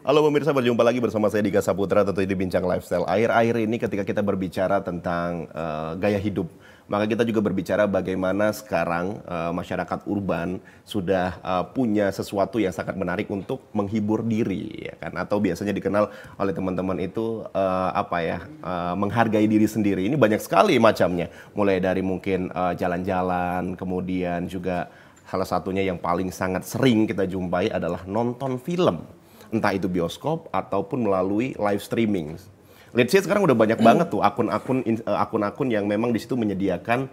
Halo pemirsa, berjumpa lagi bersama saya Dika Saputra tentu di Bincang Lifestyle. Akhir-akhir ini ketika kita berbicara tentang gaya hidup, maka kita juga berbicara bagaimana sekarang masyarakat urban sudah punya sesuatu yang sangat menarik untuk menghibur diri, ya kan? Atau biasanya dikenal oleh teman-teman itu menghargai diri sendiri. Ini banyak sekali macamnya, mulai dari mungkin jalan-jalan, kemudian juga salah satunya yang paling sangat sering kita jumpai adalah nonton film. Entah itu bioskop ataupun melalui live streaming. Let's say sekarang udah banyak banget tuh akun-akun yang memang di situ menyediakan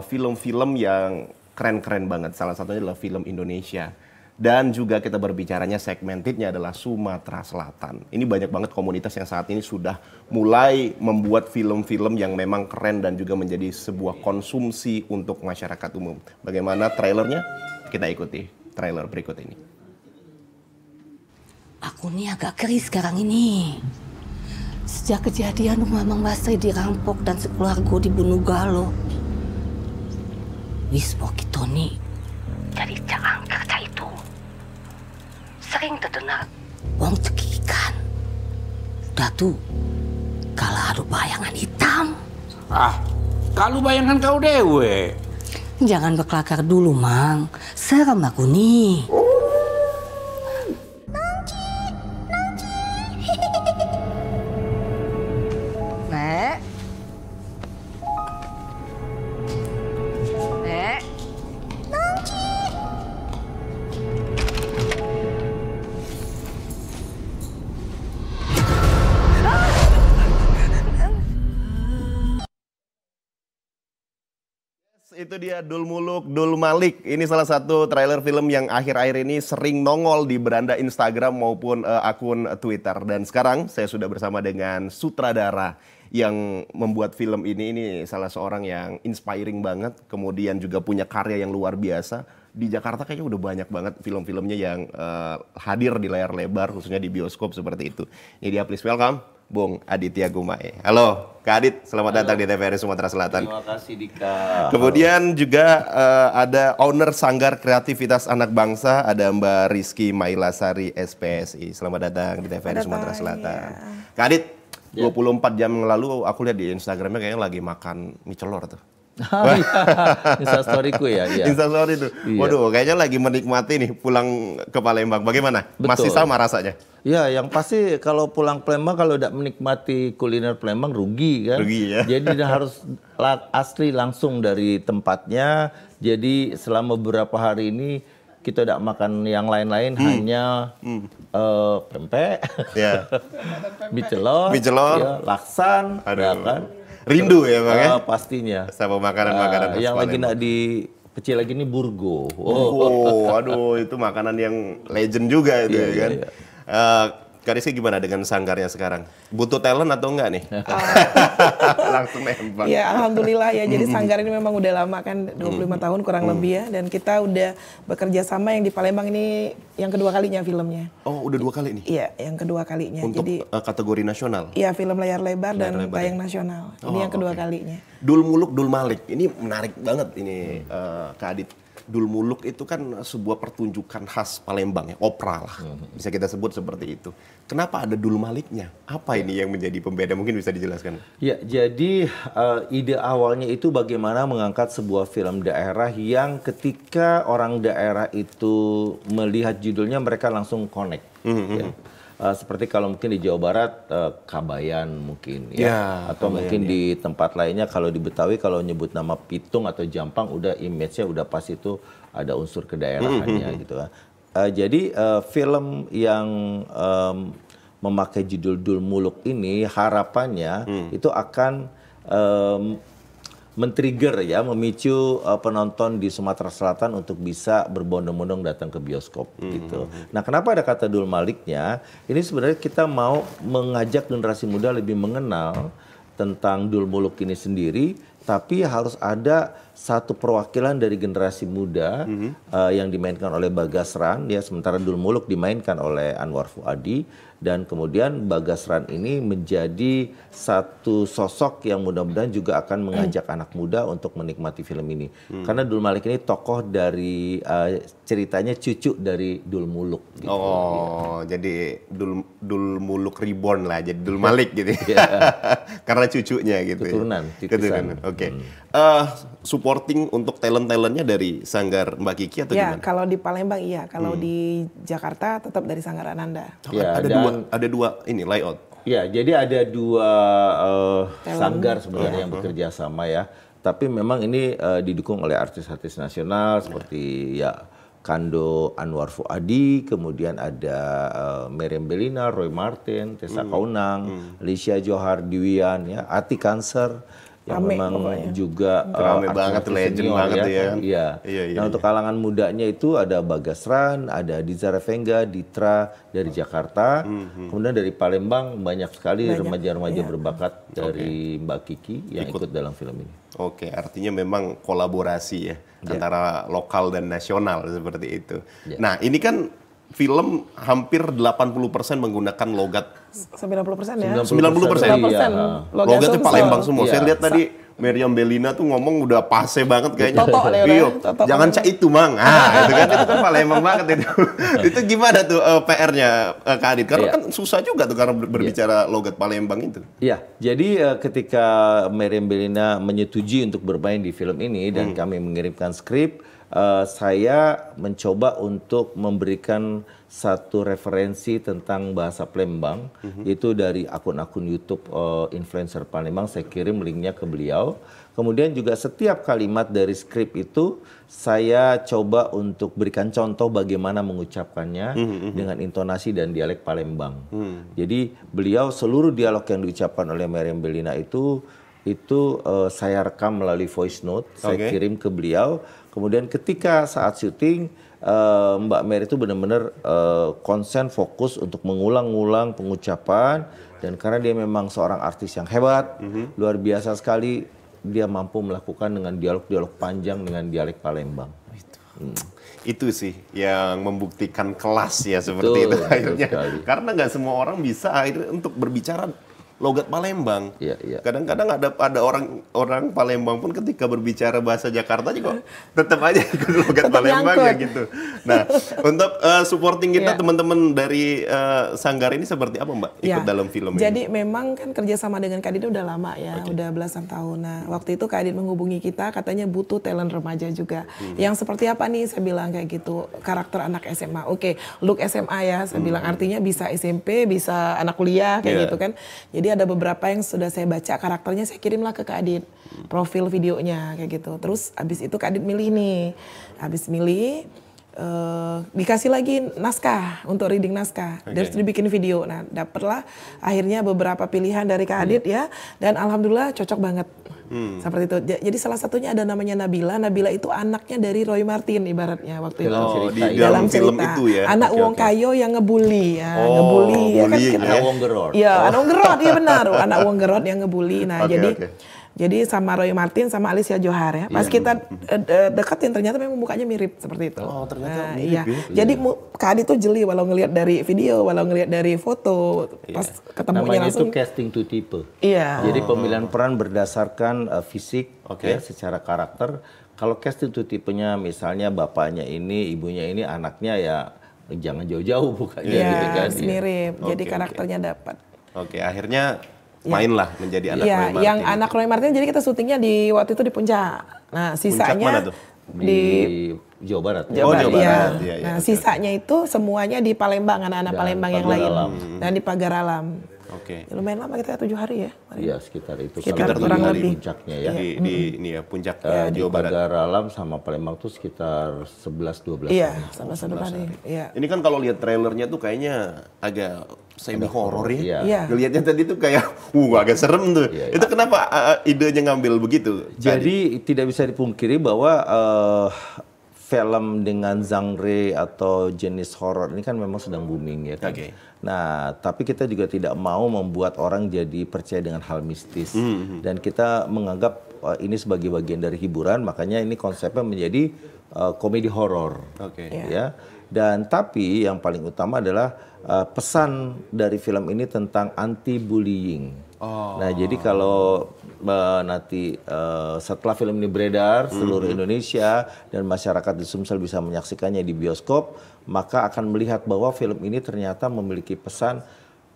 film-film yang keren-keren banget. Salah satunya adalah film Indonesia. Dan juga kita berbicaranya segmentednya adalah Sumatera Selatan. Ini banyak banget komunitas yang saat ini sudah mulai membuat film-film yang memang keren dan juga menjadi sebuah konsumsi untuk masyarakat umum. Bagaimana trailernya? Kita ikuti trailer berikut ini. Aku nih agak keris sekarang ini. Sejak kejadian rumah Mang Basri dirampok dan sekeluarga dibunuh Galo. Wispo kita nih jadi jangan kerja itu. Sering terdengar wong cekikan. Udah tuh, kalau ada bayangan hitam. Kalau bayangan kau dewe. Jangan berkelakar dulu, Mang. Serem aku nih. Itu dia Dul Muluk, Dul Malik. Ini salah satu trailer film yang akhir-akhir ini sering nongol di beranda Instagram maupun akun Twitter. Dan sekarang saya sudah bersama dengan sutradara yang membuat film ini. Ini salah seorang yang inspiring banget. Kemudian juga punya karya yang luar biasa. Di Jakarta kayaknya udah banyak banget film-filmnya yang hadir di layar lebar, khususnya di bioskop seperti itu. Ini dia, please welcome Bung Aditya Gumae. Halo Kak Adit, selamat datang di TVRI Sumatera Selatan. Terima kasih Dika. Kemudian juga ada owner Sanggar Kreativitas Anak Bangsa, ada Mbak Rizky Mailasari SPSI. Selamat datang di TVRI Sumatera Selatan. Ya. Kak Adit, 24 jam yang lalu aku lihat di Instagramnya kayaknya lagi makan mie celor tuh. Instastoryku ya. Instastory itu. Iya. Waduh, kayaknya lagi menikmati nih pulang ke Palembang. Bagaimana? Betul. Masih sama rasanya? Ya, yang pasti kalau pulang Palembang kalau tidak menikmati kuliner Palembang rugi kan. Rugi ya. Jadi harus asli langsung dari tempatnya. Jadi selama beberapa hari ini kita tidak makan yang lain-lain, hanya pempek, mie celor, ya, laksan, ya kan. Rindu ya Bang ya? Pastinya. Sama makanan-makanan yang lagi nak di pecel lagi ini burgo. Aduh itu makanan yang legend juga itu ya kan. Kak Rizky gimana dengan sanggarnya sekarang? Butuh talent atau enggak nih? Langsung nembak. Ya alhamdulillah ya, jadi Sanggar ini memang udah lama kan, 25 tahun kurang lebih ya. Dan kita udah bekerja sama yang di Palembang ini yang kedua kalinya filmnya. Oh udah 2 kali nih? Iya yang kedua kalinya. Untuk jadi, kategori nasional? Iya film layar lebar dan tayang nasional. Ini yang kedua kalinya. Dul Muluk, Dul Malik, ini menarik banget ini Kak Adit. Dul Muluk itu kan sebuah pertunjukan khas Palembang ya, opera lah. Bisa kita sebut seperti itu. Kenapa ada Dul Maliknya? Apa ini yang menjadi pembeda? Mungkin bisa dijelaskan. Ya, jadi ide awalnya itu bagaimana mengangkat sebuah film daerah yang ketika orang daerah itu melihat judulnya mereka langsung connect. Ya. Seperti kalau mungkin di Jawa Barat Kabayan mungkin ya, atau Kabayan, mungkin di tempat lainnya kalau di Betawi kalau nyebut nama Pitung atau Jampang udah image-nya udah pas itu ada unsur kedaerahannya gitu kan. Jadi film yang memakai judul Dul Muluk ini harapannya itu akan men-trigger ya, memicu penonton di Sumatera Selatan untuk bisa berbondong-bondong datang ke bioskop gitu. Nah, kenapa ada kata Dul Maliknya? Ini sebenarnya kita mau mengajak generasi muda lebih mengenal tentang Dul Muluk ini sendiri, tapi harus ada satu perwakilan dari generasi muda yang dimainkan oleh Bagas Ran, ya, sementara Dul Muluk dimainkan oleh Anwar Fuadi, dan kemudian Bagas Ran ini menjadi satu sosok yang mudah-mudahan juga akan mengajak anak muda untuk menikmati film ini. Karena Dul Malik ini tokoh dari ceritanya cucu dari Dul Muluk. Gitu. Jadi Dul Muluk Reborn lah, jadi Dul Malik gitu. Karena cucunya gitu. Keturunan. Oke. Supporting untuk talent-talentnya dari Sanggar Mbak Kiki atau Ya, gimana? kalau di Palembang iya, kalau di Jakarta tetap dari Sanggar Ananda. Ya, Ada dua ini layout. Ya, jadi ada dua sanggar sebenarnya yang bekerja sama ya. Tapi memang ini didukung oleh artis-artis nasional seperti ya Kando Anwar Fuadi, kemudian ada Meriam Bellina, Roy Martin, Tessa Kaunang, Alicia Johar Diwian, ya, Ati Cancer, yang Rame memang pokoknya. juga Rame banget, artis-artis legend senior, banget ya. ya. Iya. Iya, Nah, untuk kalangan mudanya itu ada Bagas Ran, ada Diza Revengga, Ditra dari Jakarta, kemudian dari Palembang banyak sekali remaja-remaja berbakat dari Mbak Kiki yang ikut dalam film ini. Oke, artinya memang kolaborasi ya antara lokal dan nasional seperti itu. Nah, ini kan film hampir 80% menggunakan logat 90% ya. 90%. 90%. Iya. Logatnya Sumsel. Palembang semua. Saya Iya. lihat tadi Meriam Bellina tuh ngomong udah pase banget kayaknya. Totok dia udah, Iya, totok jangan Palembang. cak itu, Mang. Itu kan Palembang banget itu. Itu gimana tuh PR-nya Kak Adit? Karena Iya. kan susah juga tuh karena berbicara logat Palembang itu. Iya, jadi ketika Meriam Bellina menyetujui untuk bermain di film ini dan kami mengirimkan skrip, saya mencoba untuk memberikan satu referensi tentang bahasa Palembang, itu dari akun-akun YouTube influencer Palembang. Saya kirim linknya ke beliau. Kemudian juga setiap kalimat dari skrip itu saya coba untuk berikan contoh bagaimana mengucapkannya dengan intonasi dan dialek Palembang. Jadi beliau seluruh dialog yang diucapkan oleh Meriam Bellina itu saya rekam melalui voice note, saya kirim ke beliau. Kemudian ketika saat syuting, Mbak Mary itu benar-benar konsen fokus untuk mengulang-ulang pengucapan, dan karena dia memang seorang artis yang hebat, luar biasa sekali, dia mampu melakukan dengan dialog-dialog panjang dengan dialek Palembang. Itu sih yang membuktikan kelas ya seperti itu akhirnya. Sekali. Karena nggak semua orang bisa akhirnya untuk berbicara logat Palembang. Iya. Kadang-kadang ada orang Palembang pun ketika berbicara bahasa Jakarta juga tetap aja ikut logat Palembang ya gitu. Nah, untuk supporting kita teman-teman dari Sanggar ini seperti apa, Mbak, ikut dalam film ini? Jadi memang kan kerjasama dengan Kak Adit udah lama ya, udah belasan tahun. Nah, waktu itu Kak Adit menghubungi kita, katanya butuh talent remaja juga. Yang seperti apa nih? Saya bilang kayak gitu, karakter anak SMA. Oke, look SMA ya, saya bilang artinya bisa SMP, bisa anak kuliah kayak gitu kan. Jadi ada beberapa yang sudah saya baca karakternya, saya kirimlah ke Kak Adit profil videonya kayak gitu. Terus abis itu Kak Adit milih nih, abis milih dikasih lagi naskah untuk reading naskah, terus dibikin video. Nah, dapatlah akhirnya beberapa pilihan dari Kak Adit ya, dan alhamdulillah cocok banget. Seperti itu. Jadi salah satunya ada namanya Nabila. Nabila itu anaknya dari Roy Martin ibaratnya waktu itu. Di dalam film itu ya. Anak Wong Kayo yang ngebully ya, ngebully ya kan. Anak Wong Gerot. Iya, anak Wong Gerot, iya benar. Anak Wong Gerot yang ngebully. Nah, jadi sama Roy Martin sama Alicia Johar ya. Pas kita deketin ternyata memang mukanya mirip seperti itu. Oh, ternyata mirip ya. ya. Jadi Kak Adit tuh jeli walau ngelihat dari video, walau ngelihat dari foto, pas ketemunya Namanya langsung. itu casting to type. Iya. Jadi pemilihan peran berdasarkan fisik, ya, secara karakter. Kalau casting to typenya misalnya bapaknya ini, ibunya ini, anaknya ya jangan jauh-jauh bukannya gitu kan. Mirip. Jadi karakternya dapat. Oke, akhirnya mainlah menjadi anak Iya, Roy Martin. yang anak Roy Martin jadi kita syutingnya di waktu itu di Puncak. Nah, sisanya mana tuh? Di Jawa Barat. Jawa Barat, Jawa iya. Barat, iya, Nah, oke. sisanya itu semuanya di Palembang, anak-anak Dan Palembang yang Pagar lain. Alam. Dan di Pagar Alam. Oke. Ya, lumayan lama kita 7 hari ya. Iya, sekitar itu. Sekitar Kalau kurang di lebih. puncaknya ya. Di ini ya puncak Di Jawa Barat. Pagar Alam sama Palembang tuh sekitar 11-12 Iya, hari. sama satu hari. Iya. Ini kan kalau lihat trailernya tuh kayaknya agak semi horor ya. Iya. Ngelihatnya tadi tuh kayak agak serem tuh. Iya. Itu kenapa idenya ngambil begitu? Jadi tidak bisa dipungkiri bahwa film dengan genre atau jenis horor ini kan memang sedang booming ya kan. Oke. Nah, tapi kita juga tidak mau membuat orang jadi percaya dengan hal mistis. Dan kita menganggap ini sebagai bagian dari hiburan, makanya ini konsepnya menjadi komedi horor. Oke. Ya. Dan tapi yang paling utama adalah pesan dari film ini tentang anti bullying. Nah, jadi kalau nanti setelah film ini beredar seluruh Indonesia dan masyarakat di Sumsel bisa menyaksikannya di bioskop, maka akan melihat bahwa film ini ternyata memiliki pesan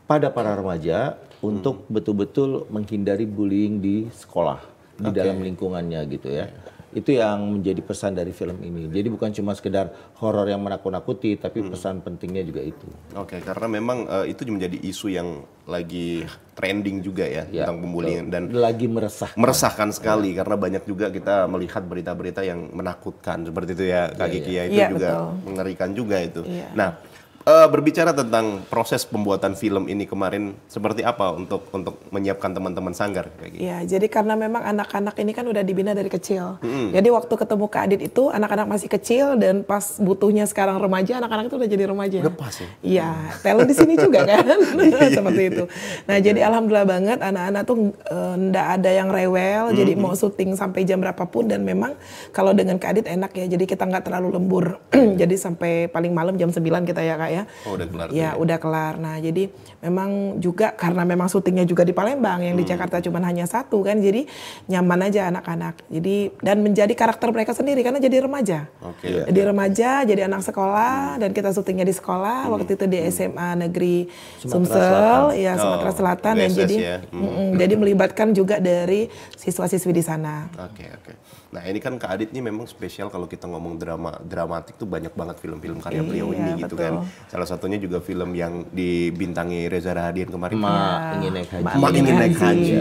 pada para remaja untuk betul-betul menghindari bullying di sekolah, di dalam lingkungannya gitu ya. Itu yang menjadi pesan dari film ini. Jadi bukan cuma sekedar horor yang menakut-nakuti, tapi pesan pentingnya juga itu. Oke, karena memang itu menjadi isu yang lagi trending juga ya, tentang pembulian dan lagi meresahkan sekali karena banyak juga kita melihat berita-berita yang menakutkan seperti itu ya, Kak Kiki ya, itu juga mengerikan juga itu. Nah, berbicara tentang proses pembuatan film ini kemarin seperti apa untuk menyiapkan teman-teman sanggar kayak gitu? Ya, jadi karena memang anak-anak ini kan udah dibina dari kecil. Jadi waktu ketemu Kak Adit itu anak-anak masih kecil dan pas butuhnya sekarang remaja, anak-anak itu udah jadi remaja. Udah pas ya? Iya, Telo di sini juga kan, seperti itu. Nah, jadi alhamdulillah banget anak-anak tuh ndak ada yang rewel, jadi mau syuting sampai jam berapapun dan memang kalau dengan Kak Adit enak ya, jadi kita nggak terlalu lembur. Jadi sampai paling malam jam 9 kita ya Kak ya. Oh, udah kelar. Ya, udah kelar. Nah, jadi memang juga karena memang syutingnya juga di Palembang, yang di Jakarta cuma hanya satu kan, jadi nyaman aja anak-anak. Jadi dan menjadi karakter mereka sendiri karena jadi remaja. Oke. Jadi remaja, jadi anak sekolah dan kita syutingnya di sekolah. Waktu itu di SMA Negeri Sumsel, ya Sumatera Selatan dan USS jadi ya. jadi melibatkan juga dari siswa-siswi di sana. Oke. Nah, ini kan Kak Adit ini memang spesial kalau kita ngomong dramatik tuh banyak banget film-film karya beliau ini gitu betul. kan. Salah satunya juga film yang dibintangi Reza Rahadian kemarin. Ingin naik haji. Mak ingin naik haji.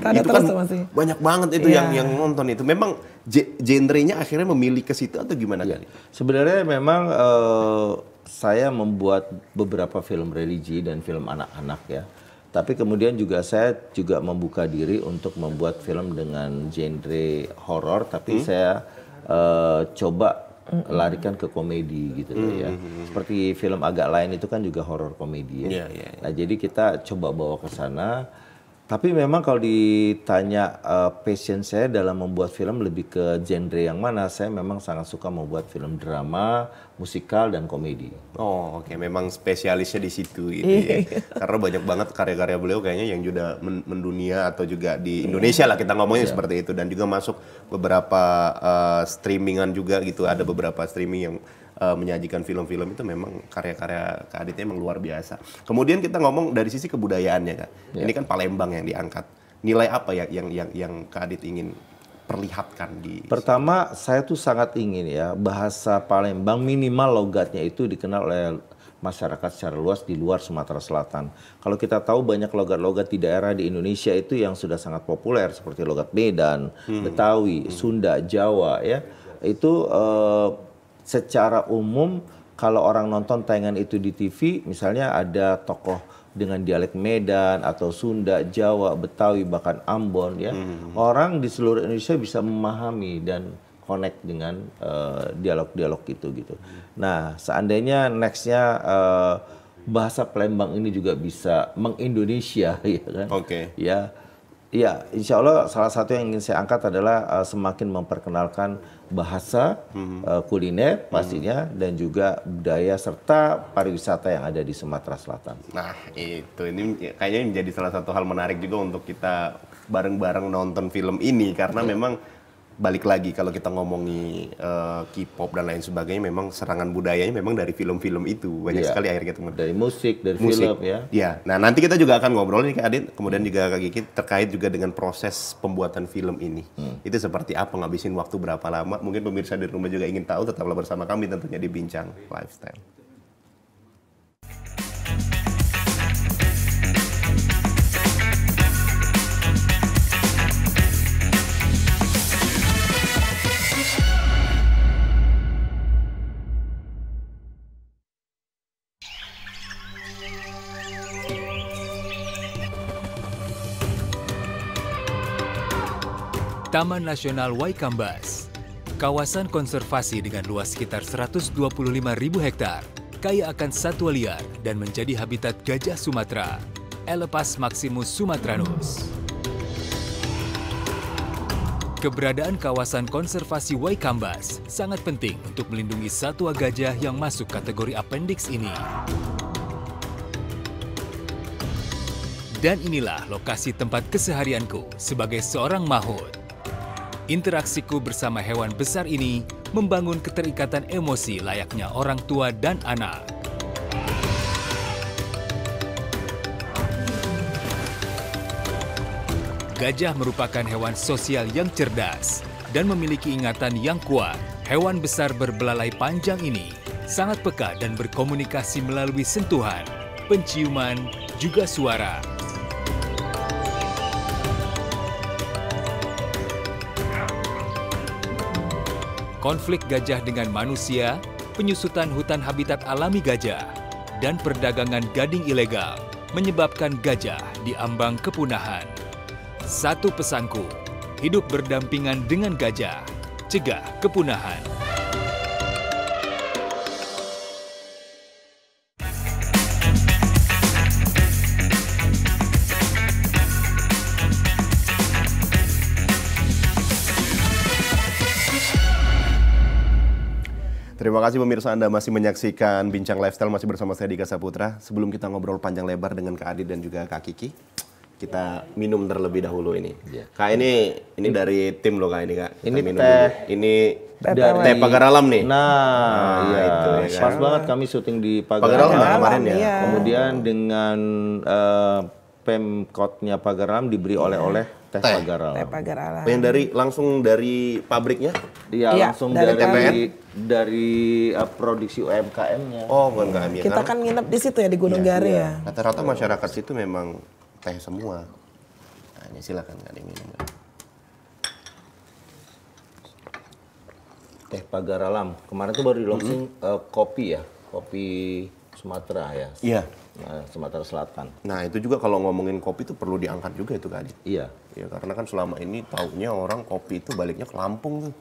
Tanda Itu kan terus masih. banyak banget itu yang nonton itu. Memang genrenya akhirnya memilih ke situ atau gimana kan? Sebenarnya memang saya membuat beberapa film religi dan film anak-anak ya. Tapi kemudian juga saya juga membuka diri untuk membuat film dengan genre horor, tapi saya coba larikan ke komedi gitu ya. Seperti film agak lain itu kan juga horor komedi ya. Nah, jadi kita coba bawa ke sana. Tapi memang kalau ditanya passion saya dalam membuat film lebih ke genre yang mana, saya memang sangat suka membuat film drama, musikal dan komedi. Oh, oke. Memang spesialisnya di situ gitu ya. Karena banyak banget karya-karya beliau kayaknya yang juga mendunia atau juga di Indonesia lah kita ngomongnya seperti itu, dan juga masuk beberapa streamingan juga gitu. Ada beberapa streaming yang menyajikan film-film itu memang karya-karya Kak Aditnya memang luar biasa. Kemudian kita ngomong dari sisi kebudayaannya Kak. Ini kan Palembang yang diangkat. Nilai apa ya yang Kak Adit ingin perlihatkan di Pertama, saya tuh sangat ingin ya bahasa Palembang minimal logatnya itu dikenal oleh masyarakat secara luas di luar Sumatera Selatan. Kalau kita tahu banyak logat-logat di daerah di Indonesia itu yang sudah sangat populer seperti logat Medan, Betawi, Sunda, Jawa ya. Itu secara umum kalau orang nonton tayangan itu di TV, misalnya ada tokoh dengan dialek Medan atau Sunda, Jawa, Betawi, bahkan Ambon ya, orang di seluruh Indonesia bisa memahami dan connect dengan dialog-dialog itu gitu. Nah, seandainya nextnya bahasa Palembang ini juga bisa mengindonesia ya kan? Oke. Ya, insya Allah salah satu yang ingin saya angkat adalah semakin memperkenalkan bahasa, kuliner pastinya, dan juga budaya serta pariwisata yang ada di Sumatera Selatan. Nah, itu ini kayaknya menjadi salah satu hal menarik juga untuk kita bareng-bareng nonton film ini karena memang balik lagi kalau kita ngomongi K-pop dan lain sebagainya, memang serangan budayanya memang dari film-film itu banyak sekali akhirnya ketemu dari musik, dari film ya. Ya, nah nanti kita juga akan ngobrol nih Kak Adit, kemudian juga Kak Kiki terkait juga dengan proses pembuatan film ini. Itu seperti apa, ngabisin waktu berapa lama? Mungkin pemirsa di rumah juga ingin tahu, tetaplah bersama kami tentunya di Bincang Lifestyle. Taman Nasional Waikambas. Kawasan konservasi dengan luas sekitar 125.000 hektar, kaya akan satwa liar dan menjadi habitat gajah Sumatera, Elepas maximus sumatranus. Keberadaan kawasan konservasi Waikambas sangat penting untuk melindungi satwa gajah yang masuk kategori appendix ini. Dan inilah lokasi tempat keseharianku sebagai seorang mahout. Interaksiku bersama hewan besar ini membangun keterikatan emosi layaknya orang tua dan anak. Gajah merupakan hewan sosial yang cerdas dan memiliki ingatan yang kuat. Hewan besar berbelalai panjang ini sangat peka dan berkomunikasi melalui sentuhan, penciuman, juga suara. Konflik gajah dengan manusia, penyusutan hutan habitat alami gajah, dan perdagangan gading ilegal menyebabkan gajah diambang kepunahan. Satu pesanku, hidup berdampingan dengan gajah, cegah kepunahan. Terima kasih pemirsa, Anda masih menyaksikan Bincang Lifestyle, masih bersama saya Dika Saputra. Sebelum kita ngobrol panjang lebar dengan Kak Adit dan juga Kak Kiki, kita minum terlebih dahulu ini. Iya. Kak, ini dari tim loh Kak ini Kak. Kita Ini minum teh. dulu. Ini Dari- teh Pagar Alam nih. Nah, iya. itu ya kan. Pas banget kami syuting di Pagar Pagar Alam Alam. kemarin ya. Iya. Kemudian dengan Pemkotnya Pagar Alam diberi oleh-oleh teh Teh. Pagar Alam. Teh Pagar Alam. Yang langsung dari pabriknya? Iya, Iya, langsung dari dari produksi UMKM-nya. Oh, bukan kami. Kita kan nginep di situ ya di Gunung Gari ya. Rata-rata masyarakat situ memang teh semua. Nah, ini silakan Kak diminum. Teh Pagar Alam. Kemarin tuh baru di launching kopi ya, kopi Sumatera ya. Iya. Nah, Sumatera Selatan. Nah, itu juga kalau ngomongin kopi itu perlu diangkat juga itu Kak Adit. Iya. Ya, karena kan selama ini taunya orang kopi itu baliknya ke Lampung tuh.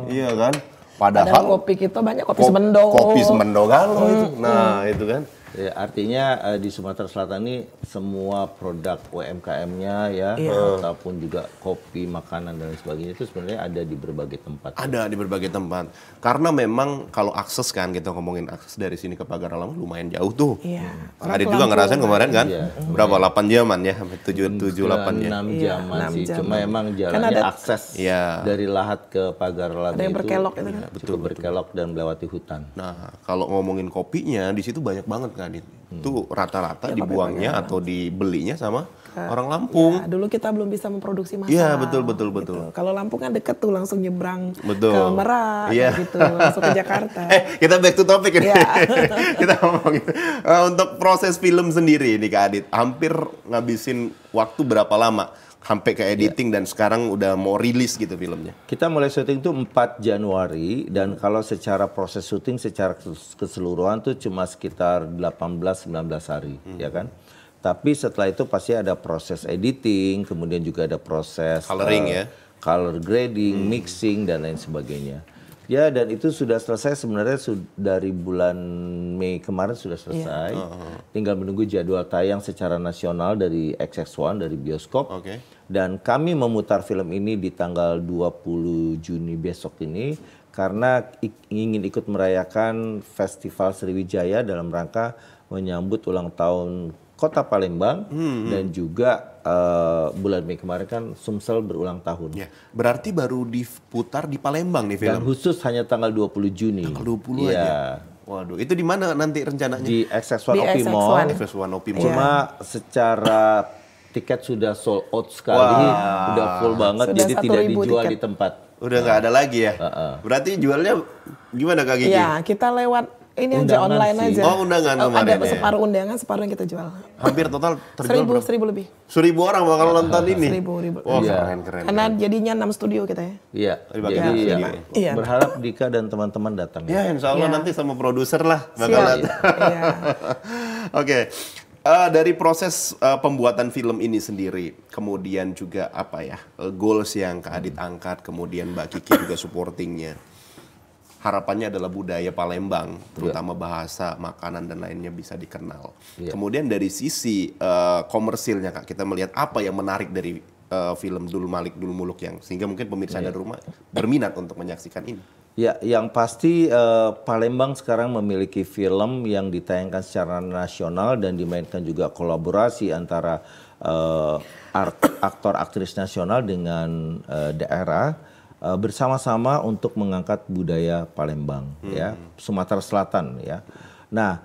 Iya kan? Padahal kopi kita banyak kopi semendo. Kopi semendo galau itu. Nah, itu kan. Ya, artinya di Sumatera Selatan ini semua produk UMKM-nya ya, ataupun juga kopi, makanan dan lain sebagainya itu sebenarnya ada di berbagai tempat. Ada di berbagai tempat. Karena memang kalau akses kan, kita ngomongin akses dari sini ke Pagar Alam lumayan jauh tuh. Iya. Ada juga ngerasain kemarin kan? Iya. Berapa? 8 jaman ya? Sampai 7-8 ya? 6 Iya, jaman 6 sih. jam. Cuma emang Kan jalannya ada- akses Iya. dari Lahat ke Pagar Alam Ada yang itu berkelok itu kan? cukup berkelok dan melewati hutan. Nah, kalau ngomongin kopinya, di situ banyak banget kan, Dit. Itu rata-rata dibuangnya atau dibelinya sama orang Lampung. Ya, dulu kita belum bisa memproduksi massal. Iya, betul. Kalau Lampung kan deket tuh, langsung nyebrang Betul. ke Merak Iya. gitu, langsung ke Jakarta. Kita back to topic ini. Iya. Kita ngomongin untuk proses film sendiri nih Kak Adit. Hampir ngabisin waktu berapa lama sampai ke editing dan sekarang udah mau rilis gitu filmnya. Kita mulai syuting tuh 4 Januari dan kalau secara proses syuting secara keseluruhan tuh cuma sekitar 18-19 hari, ya kan? Tapi setelah itu pasti ada proses editing, kemudian juga ada proses Coloring ya? color grading, mixing dan lain sebagainya. Ya, dan itu sudah selesai sebenarnya dari bulan Mei kemarin sudah selesai. Tinggal menunggu jadwal tayang secara nasional dari XX1 dari bioskop. Oke. Dan kami memutar film ini di tanggal 20 Juni besok ini karena ingin ikut merayakan Festival Sriwijaya dalam rangka menyambut ulang tahun Kota Palembang dan juga bulan Mei kemarin kan Sumsel berulang tahun. Ya, berarti baru diputar di Palembang nih Dan film. khusus hanya tanggal 20 Juni. Tanggal 20 Iya. aja. Waduh, itu di mana nanti rencananya? Di XX1 Di Opi XX1. Mall. FS1 OP Mall. Cuma secara tiket sudah sold out sekali, udah full banget, Sudah jadi tidak 1.000 dijual tiket. di tempat. Udah nggak ada lagi ya? Berarti jualnya gimana Kak Gigi? Iya, kita lewat ini aja Undangan online sih. aja. Oh, undangan kemarin Ada ya. separuh undangan, separuh yang kita jual. Hampir total terjual berapa? 1.000 lebih. 1.000 orang bakal nonton ini. 1.000. Wah, Iya. keren. Karena jadinya 6 studio kita ya. Iya, Dibagi jadi di ya, studio. Iya. berharap Dika dan teman-teman datang. Ya, insya Allah Iya. nanti sama produser lah bakal Siap. datang. Iya. Oke, Dari proses pembuatan film ini sendiri, kemudian juga apa ya, goals yang Kak Adit angkat, kemudian Mbak Kiki juga supportingnya. Harapannya adalah budaya Palembang, terutama bahasa, makanan, dan lainnya bisa dikenal. Kemudian dari sisi komersilnya Kak, kita melihat apa yang menarik dari film Dul Malik Dul Muluk yang sehingga mungkin pemirsa dari rumah berminat untuk menyaksikan ini. Ya, yang pasti Palembang sekarang memiliki film yang ditayangkan secara nasional dan dimainkan juga kolaborasi antara aktor aktris nasional dengan daerah bersama-sama untuk mengangkat budaya Palembang, ya, Sumatera Selatan, ya. Nah,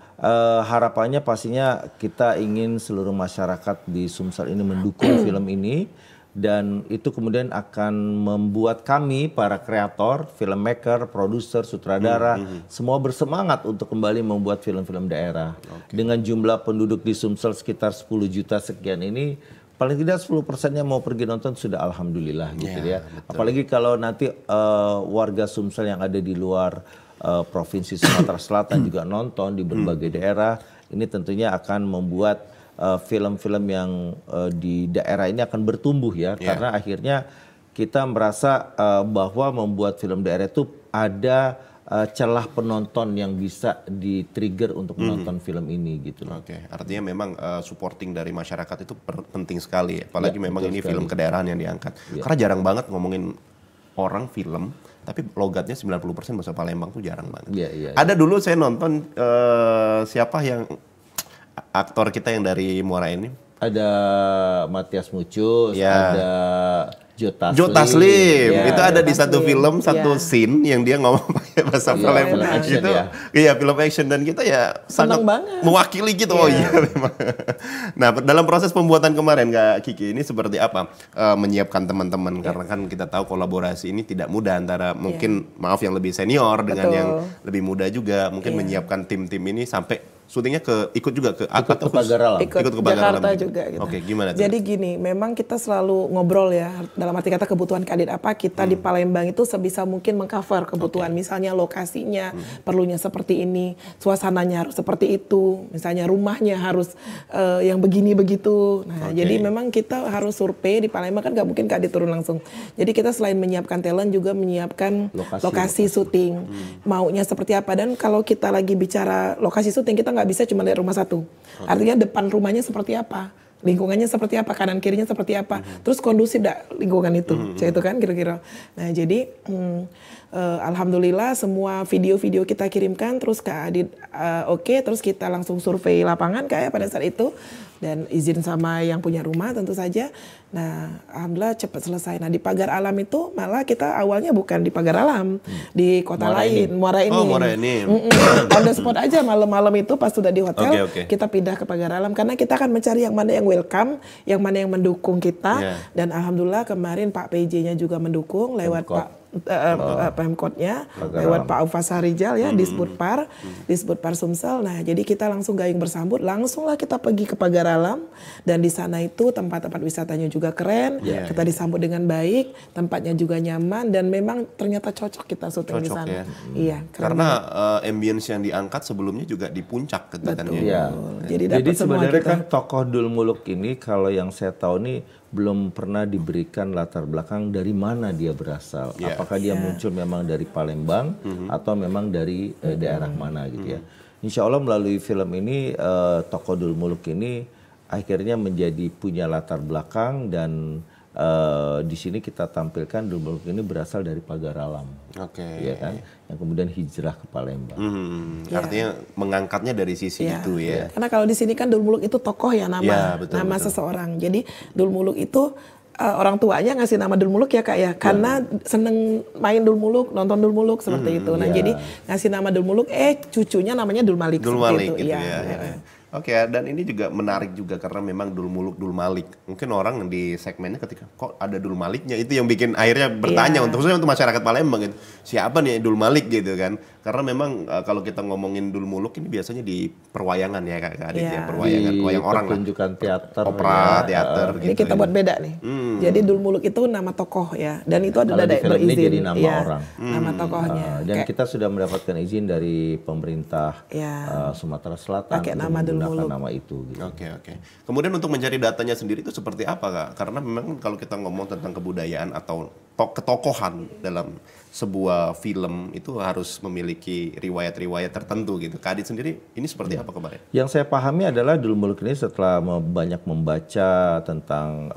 harapannya pastinya kita ingin seluruh masyarakat di Sumsel ini mendukung film ini. Dan itu kemudian akan membuat kami, para kreator, filmmaker, produser, sutradara, semua bersemangat untuk kembali membuat film-film daerah. Dengan jumlah penduduk di Sumsel sekitar 10 juta sekian ini, paling tidak 10%-nya mau pergi nonton sudah alhamdulillah gitu ya. Apalagi kalau nanti warga Sumsel yang ada di luar Provinsi Sumatera Selatan juga nonton di berbagai daerah, ini tentunya akan membuat film-film yang di daerah ini akan bertumbuh ya, karena akhirnya kita merasa bahwa membuat film daerah itu ada celah penonton yang bisa di-trigger untuk menonton film ini gitu loh. Oke, artinya memang supporting dari masyarakat itu penting sekali, apalagi memang ini film kedaerahan yang diangkat. Karena jarang banget ngomongin orang film, tapi logatnya 90% bahasa Palembang tuh jarang banget. Ada dulu saya nonton siapa yang aktor kita yang dari Muara ini? Ada Matias Mucus, ada Jo Taslim. Itu ada di satu film, satu scene yang dia ngomong pakai bahasa Palembang. Action, itu, iya, film action, dan kita ya sangat mewakili gitu. Oh iya memang. Nah, dalam proses pembuatan kemarin Kak Kiki ini seperti apa menyiapkan teman-teman, karena kan kita tahu kolaborasi ini tidak mudah antara mungkin maaf yang lebih senior dengan yang lebih muda juga, mungkin menyiapkan tim-tim ini sampai syutingnya ikut juga ke Pagaralam. Ikut ke Jakarta juga gitu. Oke, gimana tuh? Jadi gini, memang kita selalu ngobrol ya, dalam arti kata kebutuhan Kadit apa, kita di Palembang itu sebisa mungkin mengcover kebutuhan. Misalnya lokasinya perlunya seperti ini, suasananya harus seperti itu, misalnya rumahnya harus yang begini begitu. Nah, jadi memang kita harus survei di Palembang, kan nggak mungkin Kadit turun langsung. Jadi kita selain menyiapkan talent juga menyiapkan lokasi syuting, maunya seperti apa. Dan kalau kita lagi bicara lokasi syuting, kita nggak bisa cuma lihat rumah satu. Artinya depan rumahnya seperti apa, lingkungannya seperti apa, kanan kirinya seperti apa, terus kondusif dak lingkungan itu, itu kan kira-kira. Nah jadi alhamdulillah semua video-video kita kirimkan, terus Kak Adit oke, terus kita langsung survei lapangan kayak pada saat itu, dan izin sama yang punya rumah tentu saja. Nah, alhamdulillah cepat selesai. Nah, di Pagar Alam itu malah kita awalnya bukan di Pagar Alam, di kota lain, Muara ini. Oh, Muara ini. On the spot aja malam-malam itu pas sudah di hotel, kita pindah ke Pagar Alam karena kita akan mencari yang mana yang welcome, yang mana yang mendukung kita. Dan alhamdulillah kemarin Pak PJ-nya juga mendukung lewat Pemkotnya, lewat Pak Aufas Harijal ya, Disbudpar Sumsel. Nah, jadi kita langsung gayung bersambut, langsunglah kita pergi ke Pagar Alam, dan di sana itu tempat-tempat wisatanya juga keren, kita disambut dengan baik, tempatnya juga nyaman, dan memang ternyata cocok kita syuting di sana. Ya. Iya, karena ambience yang diangkat sebelumnya juga di puncak ketekannya. Jadi sebenarnya kan tokoh Dul Muluk ini, kalau yang saya tahu nih, belum pernah diberikan latar belakang dari mana dia berasal. Apakah dia muncul memang dari Palembang atau memang dari daerah mana gitu ya. Insya Allah melalui film ini tokoh Dul Muluk ini akhirnya menjadi punya latar belakang, dan di sini kita tampilkan Dul Muluk ini berasal dari Pagar Alam. Ya kan? Yang kemudian hijrah ke Palembang. Artinya mengangkatnya dari sisi itu ya. Karena kalau di sini kan Dul Muluk itu tokoh ya, nama seseorang. Jadi Dul Muluk itu orang tuanya ngasih nama Dul Muluk ya Kak ya, karena seneng main Dul Muluk, nonton Dul Muluk seperti itu. Nah jadi ngasih nama Dul Muluk, cucunya namanya Dul Malik. Dul Malik itu. Oke, dan ini juga menarik juga karena memang Dul Muluk, Dul Malik. Mungkin orang di segmennya ketika kok ada Dul Maliknya, itu yang bikin akhirnya bertanya khususnya untuk masyarakat Palembang gitu. Siapa nih Dul Malik gitu kan? Karena memang kalau kita ngomongin Dul Muluk ini biasanya di perwayangan ya Kak Adit ya, perwayangan wayang orang lah. Pertunjukan teater, opera, teater gitu. Ini kita buat beda nih. Jadi Dul Muluk itu nama tokoh ya, dan itu ada berizin. Jadi nama orang. Nama tokohnya. Dan kita sudah mendapatkan izin dari pemerintah Sumatera Selatan pakai nama Dul menggunakan nama itu. Gitu. Oke. Kemudian untuk mencari datanya sendiri itu seperti apa, Kak? Karena memang kalau kita ngomong tentang kebudayaan atau ketokohan dalam sebuah film itu harus memiliki riwayat-riwayat tertentu gitu. Kak Adit sendiri ini seperti apa kemarin? Yang saya pahami adalah Dul Muluk ini setelah banyak membaca tentang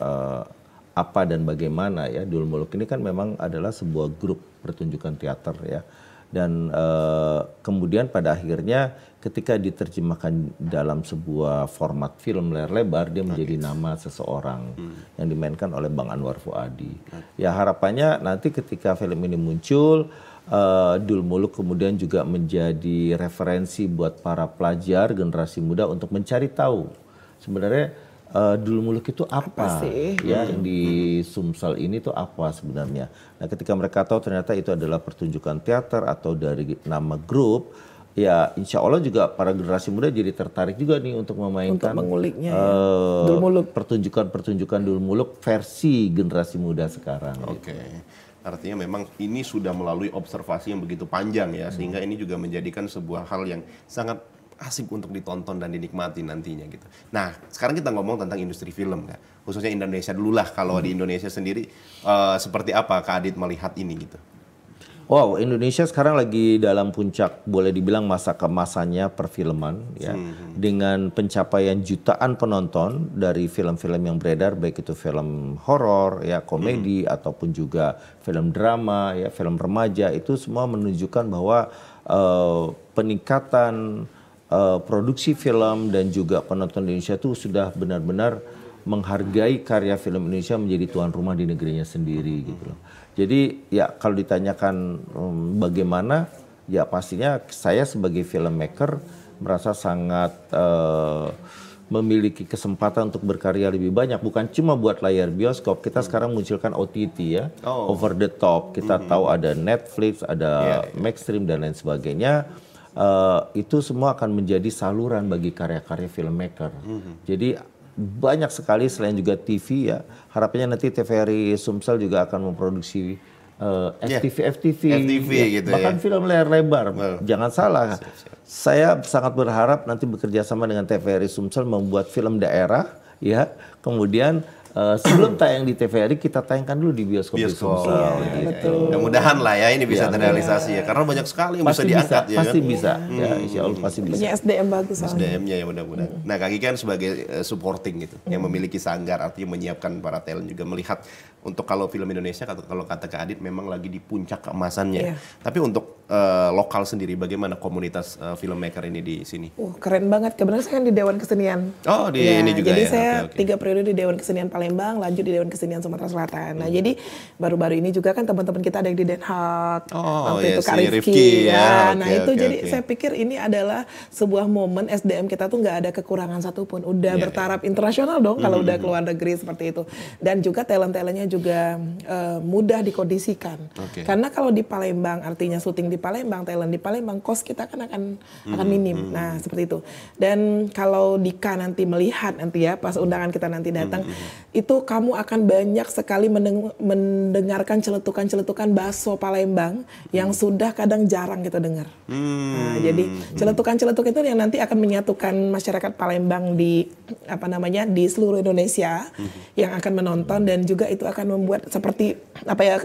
apa dan bagaimana ya, Dul Muluk ini kan memang adalah sebuah grup pertunjukan teater ya. Dan kemudian pada akhirnya ketika diterjemahkan dalam sebuah format film layar lebar, dia menjadi nama seseorang yang dimainkan oleh Bang Anwar Fuadi. Ya harapannya nanti ketika film ini muncul, Dul Muluk kemudian juga menjadi referensi buat para pelajar generasi muda untuk mencari tahu sebenarnya Dul Muluk itu apa sih? Ya di Sumsel ini tuh apa sebenarnya. Nah ketika mereka tahu ternyata itu adalah pertunjukan teater atau dari nama grup, ya insya Allah juga para generasi muda jadi tertarik juga nih untuk memainkan Untuk menguliknya Dul Muluk. pertunjukan Dul Muluk versi generasi muda sekarang. Oke. Artinya memang ini sudah melalui observasi yang begitu panjang ya, sehingga ini juga menjadikan sebuah hal yang sangat asik untuk ditonton dan dinikmati nantinya gitu. Nah, sekarang kita ngomong tentang industri film, Kak. Khususnya Indonesia dulu lah. Kalau di Indonesia sendiri, seperti apa Kak Adit melihat ini gitu? Wow, Indonesia sekarang lagi dalam puncak, boleh dibilang masa keemasannya perfilman ya, dengan pencapaian jutaan penonton dari film-film yang beredar, baik itu film horor ya, komedi ataupun juga film drama ya, film remaja, itu semua menunjukkan bahwa peningkatan produksi film dan juga penonton Indonesia itu sudah benar-benar menghargai karya film Indonesia menjadi tuan rumah di negerinya sendiri gitu loh. Jadi ya kalau ditanyakan bagaimana, ya pastinya saya sebagai filmmaker merasa sangat memiliki kesempatan untuk berkarya lebih banyak, bukan cuma buat layar bioskop. Kita sekarang munculkan OTT ya, over the top. Kita tahu ada Netflix, ada Maxstream dan lain sebagainya. Itu semua akan menjadi saluran bagi karya-karya filmmaker. Jadi banyak sekali selain juga TV ya. Harapannya nanti TVRI Sumsel juga akan memproduksi FTV gitu bahkan film layar lebar. Jangan salah. Saya sangat berharap nanti bekerja sama dengan TVRI Sumsel membuat film daerah ya. Kemudian sebelum tayang di TVRI kita tayangkan dulu di bioskop di Sumsel. Betul. Mudah-mudahan lah ya ini bisa terrealisasi ya. Karena banyak sekali yang bisa diangkat ya pasti kan. bisa. Ya, insya Allah pasti bisa. Punya SDM bagus soalnya. SDM-nya ya mudah-mudahan. Nah Kak Kiki kan sebagai supporting gitu, yang memiliki sanggar, artinya menyiapkan para talent juga melihat untuk kalau film Indonesia, kalau kata Kak Adit memang lagi di puncak keemasannya. Tapi untuk lokal sendiri, bagaimana komunitas filmmaker ini di sini? Keren banget. Kebetulan saya kan di Dewan Kesenian. Oh di ini juga jadi ya? saya 3 periode di Dewan Kesenian Palembang, lanjut di Dewan Kesenian Sumatera Selatan. Nah jadi baru-baru ini juga kan teman-teman kita ada yang di Den Haag. Waktu itu Kak Rifki ya. Nah itu jadi saya pikir ini adalah sebuah momen SDM kita tuh nggak ada kekurangan satupun. Udah bertaraf internasional dong kalau udah keluar negeri seperti itu. Dan juga talent-talentnya juga mudah dikondisikan. Karena kalau di Palembang, artinya syuting di Palembang, talent di Palembang, cost kita kan akan minim. Nah seperti itu. Dan kalau Dika nanti melihat nanti ya pas undangan kita nanti datang, itu kamu akan banyak sekali mendengarkan celetukan-celetukan bakso Palembang yang sudah kadang jarang kita dengar. Nah, jadi celetukan-celetuk itu yang nanti akan menyatukan masyarakat Palembang di di seluruh Indonesia yang akan menonton, dan juga itu akan membuat seperti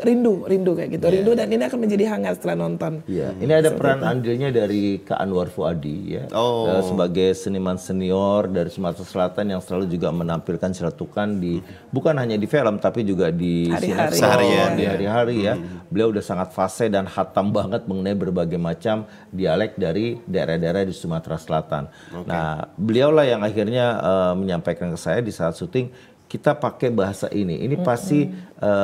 rindu kayak gitu. Rindu, dan ini akan menjadi hangat setelah nonton. Iya, ini ada peran andilnya dari Kak Anwar Fuadi ya, sebagai seniman senior dari Sumatera Selatan yang selalu juga menampilkan celetukan di bukan hanya di film tapi juga di hari-hari ya. Beliau udah sangat fase dan hatam banget mengenai berbagai macam dialek dari daerah-daerah di Sumatera Selatan. Nah, beliaulah yang akhirnya menyampaikan ke saya di saat syuting, kita pakai bahasa ini. Ini pasti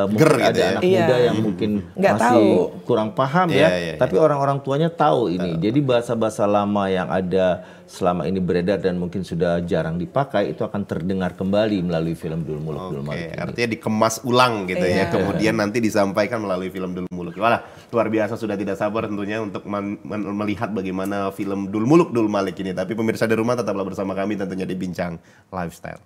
mungkin ada anak muda yang mungkin masih kurang paham ya. Tapi orang-orang tuanya tahu ini. Jadi bahasa-bahasa lama yang ada selama ini beredar dan mungkin sudah jarang dipakai itu akan terdengar kembali melalui film Dul Muluk. Dul Malik. Artinya dikemas ulang gitu ya. Kemudian nanti disampaikan melalui film Dul Muluk. Wah, luar biasa, sudah tidak sabar tentunya untuk melihat bagaimana film Dul Muluk Dul Malik ini. Tapi pemirsa di rumah tetaplah bersama kami tentunya di Bincang Lifestyle.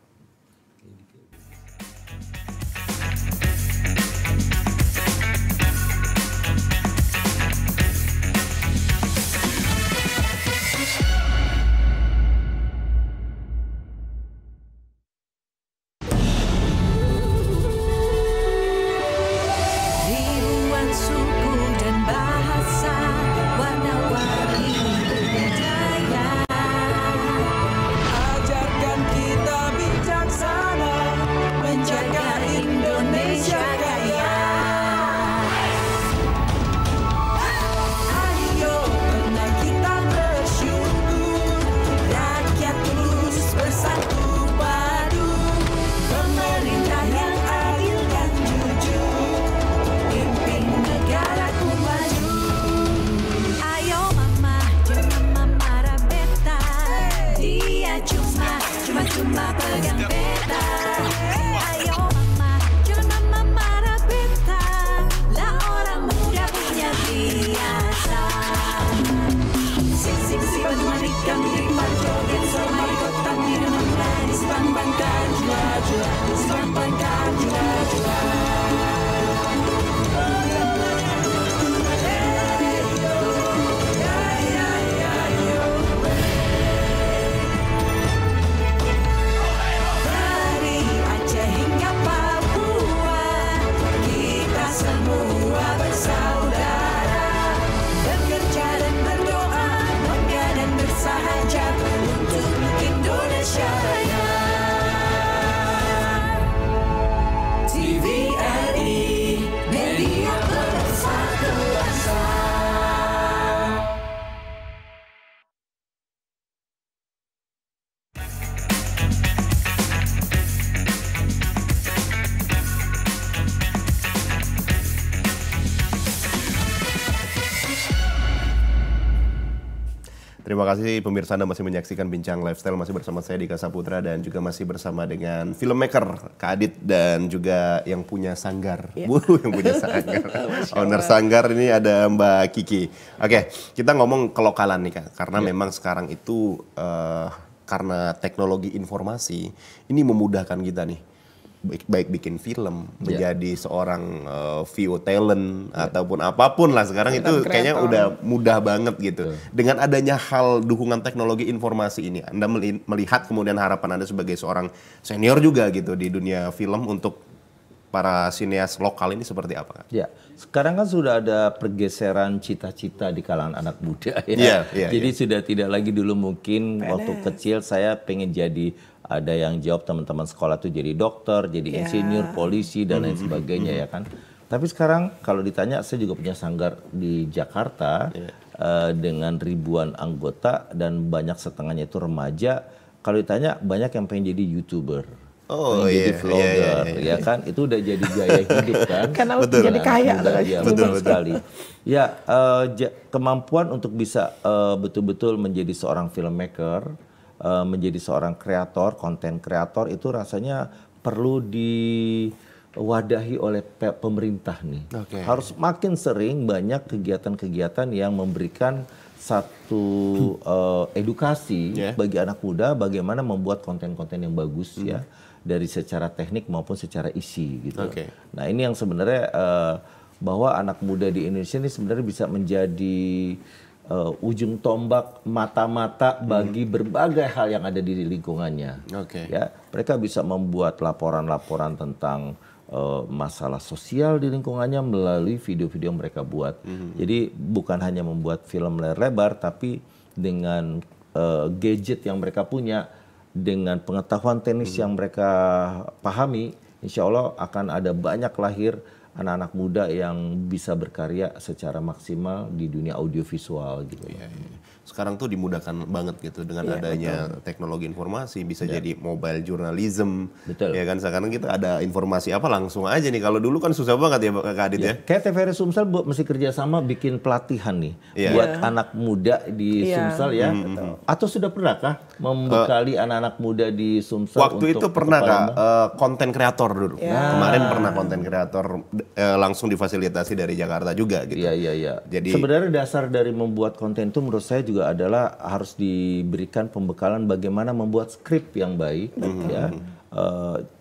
Terima kasih pemirsa, Anda masih menyaksikan Bincang Lifestyle, masih bersama saya Dika Saputra dan juga masih bersama dengan filmmaker Kak Adit dan juga yang punya sanggar. Yang punya sanggar. Owner sanggar ini ada Mbak Kiki. Oke, kita ngomong kelokalan nih Kak, karena memang sekarang itu karena teknologi informasi ini memudahkan kita nih. Baik bikin film, menjadi seorang VO talent ataupun apapun lah sekarang itu kayaknya udah mudah banget gitu. Dengan adanya hal dukungan teknologi informasi ini, Anda melihat kemudian harapan Anda sebagai seorang senior juga gitu di dunia film untuk para sineas lokal ini seperti apa? Ya, sekarang kan sudah ada pergeseran cita-cita di kalangan anak muda ya. Jadi sudah tidak lagi dulu mungkin waktu kecil saya pengen jadi, ada yang jawab teman-teman sekolah tuh jadi dokter, jadi insinyur, polisi dan lain sebagainya ya kan. Tapi sekarang kalau ditanya, saya juga punya sanggar di Jakarta dengan ribuan anggota dan banyak setengahnya itu remaja. Kalau ditanya banyak yang pengen jadi YouTuber. Jadi vlogger, ya kan, itu udah jadi gaya hidup kan. Karena jadi kaya, betul sekali. Ya, kemampuan untuk bisa betul-betul menjadi seorang filmmaker, menjadi seorang kreator, konten kreator itu rasanya perlu diwadahi oleh pemerintah nih. Harus makin sering banyak kegiatan-kegiatan yang memberikan satu edukasi bagi anak muda bagaimana membuat konten-konten yang bagus ya, dari secara teknik maupun secara isi gitu. Nah ini yang sebenarnya bahwa anak muda di Indonesia ini sebenarnya bisa menjadi ujung tombak mata-mata bagi berbagai hal yang ada di lingkungannya. Ya, mereka bisa membuat laporan-laporan tentang masalah sosial di lingkungannya melalui video-video yang mereka buat. Jadi bukan hanya membuat film layar lebar, tapi dengan gadget yang mereka punya, dengan pengetahuan teknis yang mereka pahami, insya Allah akan ada banyak lahir anak-anak muda yang bisa berkarya secara maksimal di dunia audiovisual gitu. Sekarang tuh dimudahkan banget gitu dengan adanya teknologi informasi, bisa jadi mobile journalism. Ya kan, sekarang kita ada informasi apa langsung aja nih. Kalau dulu kan susah banget ya Kak Adit ya. Kayak TVRI Sumsel mesti kerjasama bikin pelatihan nih buat anak muda di Sumsel ya. Atau sudah pernahkah membekali anak-anak muda di Sumsel? Waktu itu pernah Kak, konten kreator dulu. Kemarin pernah konten kreator langsung difasilitasi dari Jakarta juga gitu. Jadi sebenarnya dasar dari membuat konten itu menurut saya juga adalah harus diberikan pembekalan bagaimana membuat skrip yang baik ya.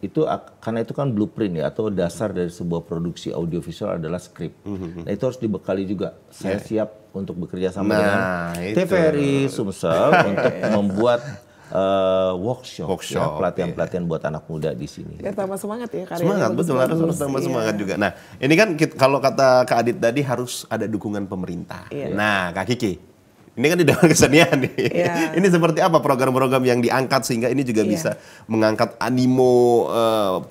Itu karena itu kan blueprint ya, atau dasar dari sebuah produksi audiovisual adalah skrip. Nah itu harus dibekali juga. Saya siap untuk bekerja sama dengan TVRI Sumsel untuk membuat workshop ya, pelatihan-pelatihan buat anak muda di sini. Ya, tambah semangat ya karya. Semangat, betul, harus tambah semangat juga. Nah, ini kan kalau kata Kak Adit tadi harus ada dukungan pemerintah. Nah, Kak Kiki, ini kan di dalam kesenian nih. Ini seperti apa program-program yang diangkat sehingga ini juga bisa mengangkat animo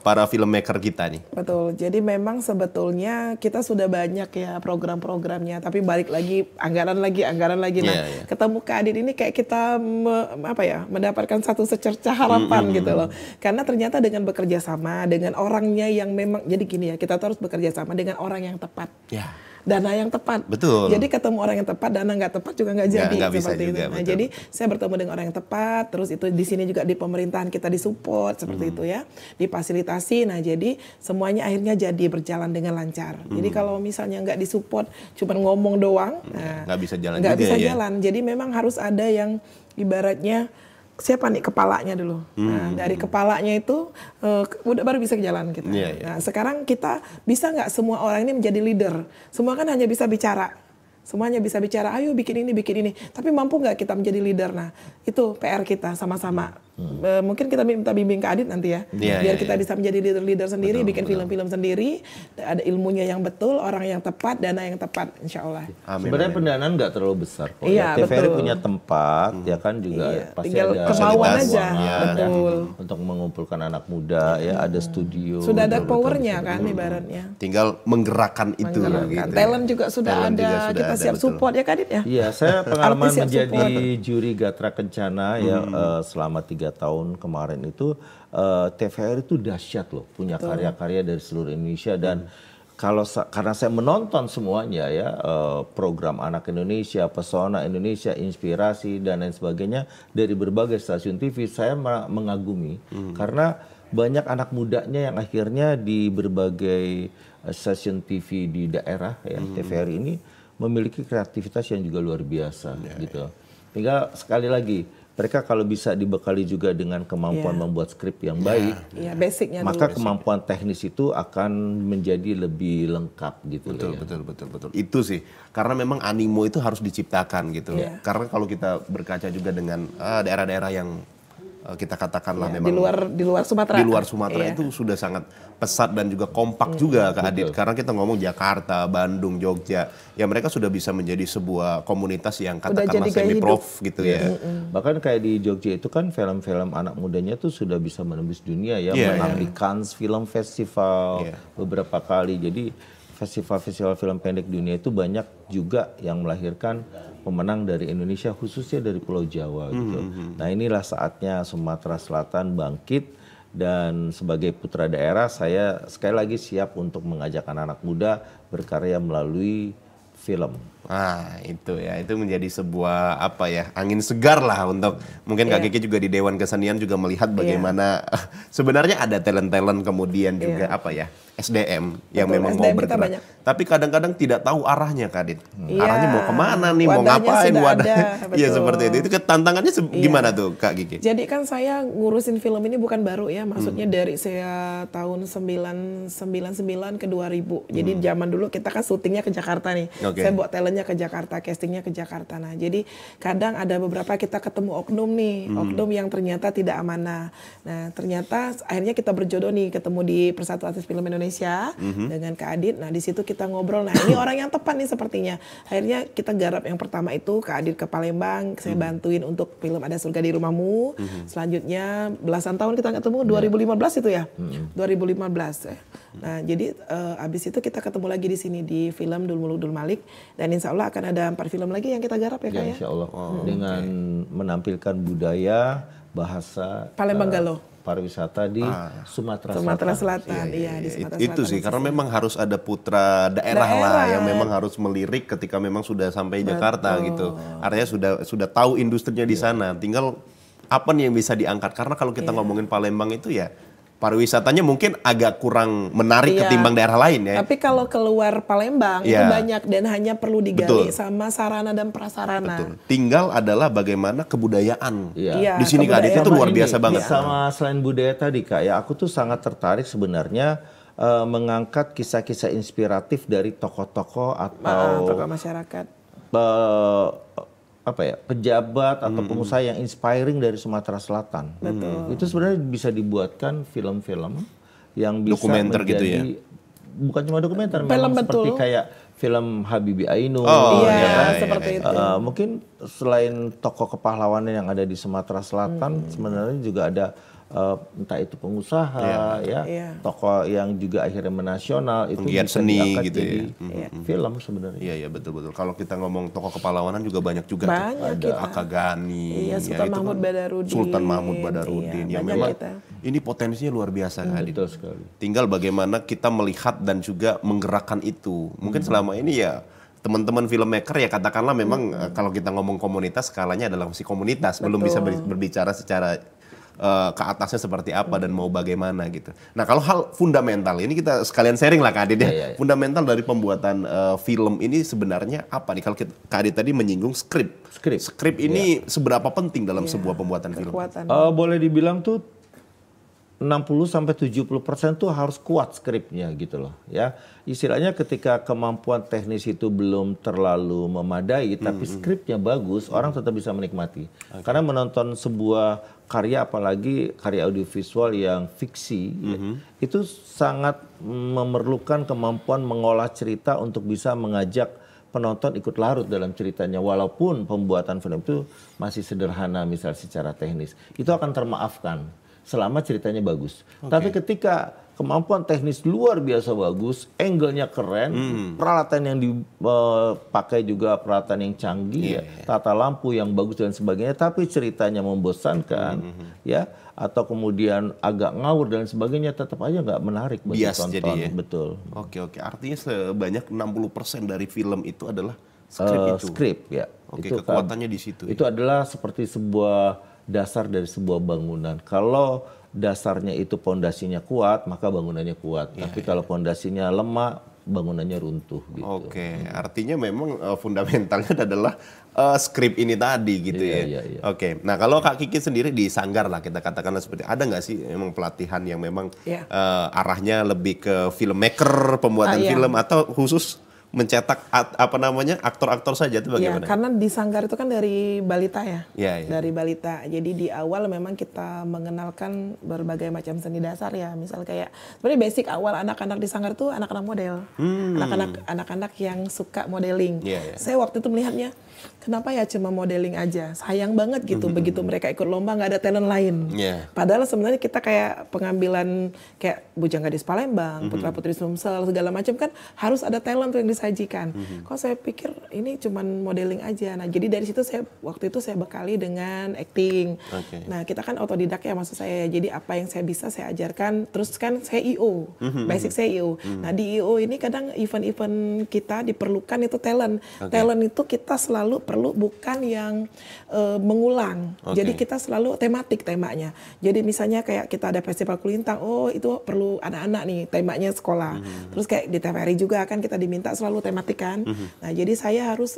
para filmmaker kita nih? Betul. Jadi memang sebetulnya kita sudah banyak ya program-programnya, tapi balik lagi anggaran lagi. Nah, ketemu Kak Adit ini kayak kita mendapatkan satu secerca harapan gitu loh. Karena ternyata dengan bekerja sama dengan orangnya yang memang, jadi gini ya, kita harus bekerja sama dengan orang yang tepat. Dana yang tepat. Betul. Jadi ketemu orang yang tepat, dana nggak tepat juga nggak jadi seperti itu. Nah, jadi saya bertemu dengan orang yang tepat, terus itu di sini juga di pemerintahan kita disupport seperti itu ya, difasilitasi. Nah, jadi semuanya akhirnya jadi berjalan dengan lancar. Jadi kalau misalnya nggak disupport, cuma ngomong doang, nggak bisa jalan. Nggak bisa jalan. Jadi memang harus ada yang ibaratnya siapa nih kepalanya dulu. Nah, dari kepalanya itu udah baru bisa jalan kita. Nah, sekarang kita bisa nggak semua orang ini menjadi leader? Semua kan hanya bisa bicara. Semuanya bisa bicara, ayo bikin ini. Tapi mampu nggak kita menjadi leader? Nah, itu PR kita sama-sama. Mungkin kita minta bimbing ke Adit nanti ya. Biar kita bisa menjadi leader sendiri, bikin film-film sendiri. Ada ilmunya yang betul, orang yang tepat, dana yang tepat, insya Allah. Sebenarnya pendanaan nggak terlalu besar kok. TVRI punya tempat, ya kan juga pasti tinggal ada kemauan aja. Betul. Untuk mengumpulkan anak muda, ya ada studio. Sudah ada powernya kan ibaratnya. Tinggal menggerakkan itu. Gitu. Talent juga sudah ada. Kita siap support ya Kak Adit ya. Iya, saya pengalaman menjadi juri Gatra Kencana ya selama 3 tahun kemarin itu. TVRI itu dahsyat loh, punya karya-karya dari seluruh Indonesia dan karena saya menonton semuanya ya, program Anak Indonesia, Pesona Indonesia, Inspirasi dan lain sebagainya dari berbagai stasiun TV, saya mengagumi karena banyak anak mudanya yang akhirnya di berbagai stasiun TV di daerah ya, TVRI ini memiliki kreativitas yang juga luar biasa gitu. Tinggal sekali lagi, mereka kalau bisa dibekali juga dengan kemampuan membuat skrip yang baik, basicnya maka dulu. kemampuan teknis itu akan menjadi lebih lengkap gitu. Betul. Itu sih, karena memang animo itu harus diciptakan gitu. Karena kalau kita berkaca juga dengan daerah-daerah yang kita katakanlah memang di luar Sumatera. Di luar Sumatera itu sudah sangat pesat dan juga kompak juga Kak Adit. Karena kita ngomong Jakarta, Bandung, Jogja, ya mereka sudah bisa menjadi sebuah komunitas yang katakanlah semi-prof gitu ya. Bahkan kayak di Jogja itu kan film-film anak mudanya tuh sudah bisa menembus dunia ya, menang di Cannes Film Festival beberapa kali. Jadi festival-festival film pendek dunia itu banyak juga yang melahirkan pemenang dari Indonesia, khususnya dari Pulau Jawa gitu. Nah inilah saatnya Sumatera Selatan bangkit, dan sebagai putra daerah saya sekali lagi siap untuk mengajak anak-anak muda berkarya melalui film. Nah itu ya, itu menjadi sebuah apa ya, angin segar lah untuk mungkin Kak Kiki juga di Dewan Kesenian juga melihat bagaimana sebenarnya ada talent-talent kemudian juga apa ya, SDM yang memang SDM mau bergerak. Tapi kadang-kadang tidak tahu arahnya Kak Adit. Arahnya mau kemana nih, mau ngapain wadahnya. Iya seperti itu. Itu tantangannya gimana tuh Kak Kiki? Jadi kan saya ngurusin film ini bukan baru ya, maksudnya dari saya tahun 99 ke 2000. Jadi zaman dulu kita kan syutingnya ke Jakarta nih. Saya bawa talentnya ke Jakarta, castingnya ke Jakarta. Nah jadi kadang ada beberapa kita ketemu oknum nih, oknum yang ternyata tidak amanah. Nah ternyata akhirnya kita berjodoh nih, ketemu di Persatuan Artis Film Indonesia dengan Kak Adit. Nah di situ kita ngobrol, nah ini orang yang tepat nih sepertinya. Akhirnya kita garap yang pertama itu Kak Adit ke Palembang, saya bantuin untuk film Ada Surga di Rumahmu. Selanjutnya belasan tahun kita ketemu, 2015 itu ya, 2015 ya. Nah jadi abis itu kita ketemu lagi di sini di film Dul Muluk Dul Malik, dan insya Allah akan ada 4 film lagi yang kita garap ya Kak ya. Insya Allah dengan menampilkan budaya, bahasa Palembang Galuh, pariwisata di Sumatera Selatan. Iya, di Sumatera Selatan. Itu sih, karena memang harus ada putra daerah lah yang memang harus melirik ketika memang sudah sampai Jakarta gitu. Artinya sudah tahu industrinya di sana. Tinggal apa nih yang bisa diangkat, karena kalau kita ngomongin Palembang itu ya pariwisatanya mungkin agak kurang menarik ketimbang daerah lain ya. Tapi kalau keluar Palembang itu banyak dan hanya perlu digali sama sarana dan prasarana. Tinggal adalah bagaimana kebudayaan. Di sini Kak Adit itu luar biasa banget. Sama selain budaya tadi Kak ya, aku tuh sangat tertarik sebenarnya mengangkat kisah-kisah inspiratif dari tokoh-tokoh atau tokoh masyarakat. Pejabat atau pengusaha yang inspiring dari Sumatera Selatan. Itu sebenarnya bisa dibuatkan film-film yang bisa dokumenter menjadi, gitu ya. Bukan cuma dokumenter, memang seperti kayak film Habibie Ainun. Seperti itu. Mungkin selain tokoh kepahlawanan yang ada di Sumatera Selatan, sebenarnya juga ada entah itu pengusaha tokoh yang juga akhirnya menasional, itu penggiat bisa seni diangkat gitu jadi film sebenarnya. Iya betul. Kalau kita ngomong tokoh kepahlawanan juga banyak juga Banyak tuh. Ada Akagani, Sultan Mahmud Badarudin. Sultan Mahmud Badarudin yang memang ini potensinya luar biasa kan. Betul sekali. Tinggal bagaimana kita melihat dan juga menggerakkan itu. Mungkin selama ini ya teman-teman filmmaker ya katakanlah memang kalau kita ngomong komunitas, skalanya adalah masih komunitas, belum bisa berbicara secara ke atasnya seperti apa dan mau bagaimana gitu. Nah kalau hal fundamental ini kita sekalian sharing lah Kak Adit ya. Fundamental dari pembuatan film ini sebenarnya apa nih? Kalau Kak Adit tadi menyinggung skrip. Skrip ini seberapa penting dalam sebuah pembuatan film? Boleh dibilang tuh 60-70% tuh harus kuat skripnya gitu loh ya. Istilahnya ketika kemampuan teknis itu belum terlalu memadai tapi skripnya bagus, orang tetap bisa menikmati. Karena menonton sebuah karya, apalagi karya audiovisual yang fiksi itu sangat memerlukan kemampuan mengolah cerita untuk bisa mengajak penonton ikut larut dalam ceritanya, walaupun pembuatan film itu masih sederhana misal secara teknis. Itu akan termaafkan selama ceritanya bagus. Tapi ketika kemampuan teknis luar biasa bagus, angle-nya keren, peralatan yang dipakai juga peralatan yang canggih, tata lampu yang bagus dan sebagainya, tapi ceritanya membosankan, ya, atau kemudian agak ngawur dan sebagainya, tetap aja nggak menarik bagi Bias tonton. jadi ya? Betul. Oke. Artinya sebanyak 60% dari film itu adalah skrip itu. Skrip, ya. Oke, kekuatannya di situ. Itu adalah seperti sebuah dasar dari sebuah bangunan. Kalau dasarnya itu pondasinya kuat, maka bangunannya kuat. Tapi kalau pondasinya lemah, bangunannya runtuh gitu. Oke, artinya memang fundamentalnya adalah skrip ini tadi gitu ya. Iya. Oke, nah kalau Kak Kiki sendiri di Sanggar lah kita katakanlah seperti, ada nggak sih memang pelatihan yang memang arahnya lebih ke filmmaker, pembuatan film, atau khusus mencetak aktor-aktor saja, itu bagaimana? Ya, karena di Sanggar itu kan dari balita ya. Iya. Dari balita. Jadi di awal memang kita mengenalkan berbagai macam seni dasar ya. Misal kayak sebenarnya basic awal anak-anak di Sanggar itu anak-anak model. Anak-anak yang suka modeling. Saya waktu itu melihatnya, kenapa ya cuma modeling aja? Sayang banget gitu. Begitu mereka ikut lomba nggak ada talent lain. Padahal sebenarnya kita kayak pengambilan kayak Bujang Gadis Palembang, Putra Putri Sumsel, segala macam kan harus ada talent tuh yang disajikan. Kok saya pikir ini cuman modeling aja. Nah, jadi dari situ waktu itu saya bekali dengan acting. Nah, kita kan otodidak ya maksud saya. Jadi apa yang saya bisa saya ajarkan. Terus kan saya IO, basic saya IO. Nah, di IO ini kadang event-event kita diperlukan itu talent. Talent itu kita selalu perlu bukan yang mengulang. Jadi kita selalu tematik temanya. Jadi misalnya kayak kita ada festival kulintang, oh itu perlu anak-anak nih, temanya sekolah. Terus kayak di TVRI juga kan kita diminta selalu tematikan. Nah, jadi saya harus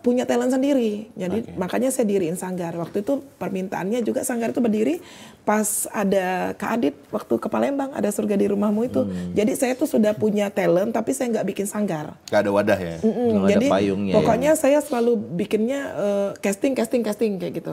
punya talent sendiri. Jadi makanya saya diriin Sanggar. Waktu itu permintaannya juga Sanggar itu berdiri pas ada Kak Adit waktu ke Palembang, ada Surga di Rumahmu itu. Jadi saya tuh sudah punya talent tapi saya nggak bikin Sanggar. Nggak ada wadah ya? Jadi ada payungnya, pokoknya saya selalu bikinnya casting kayak gitu.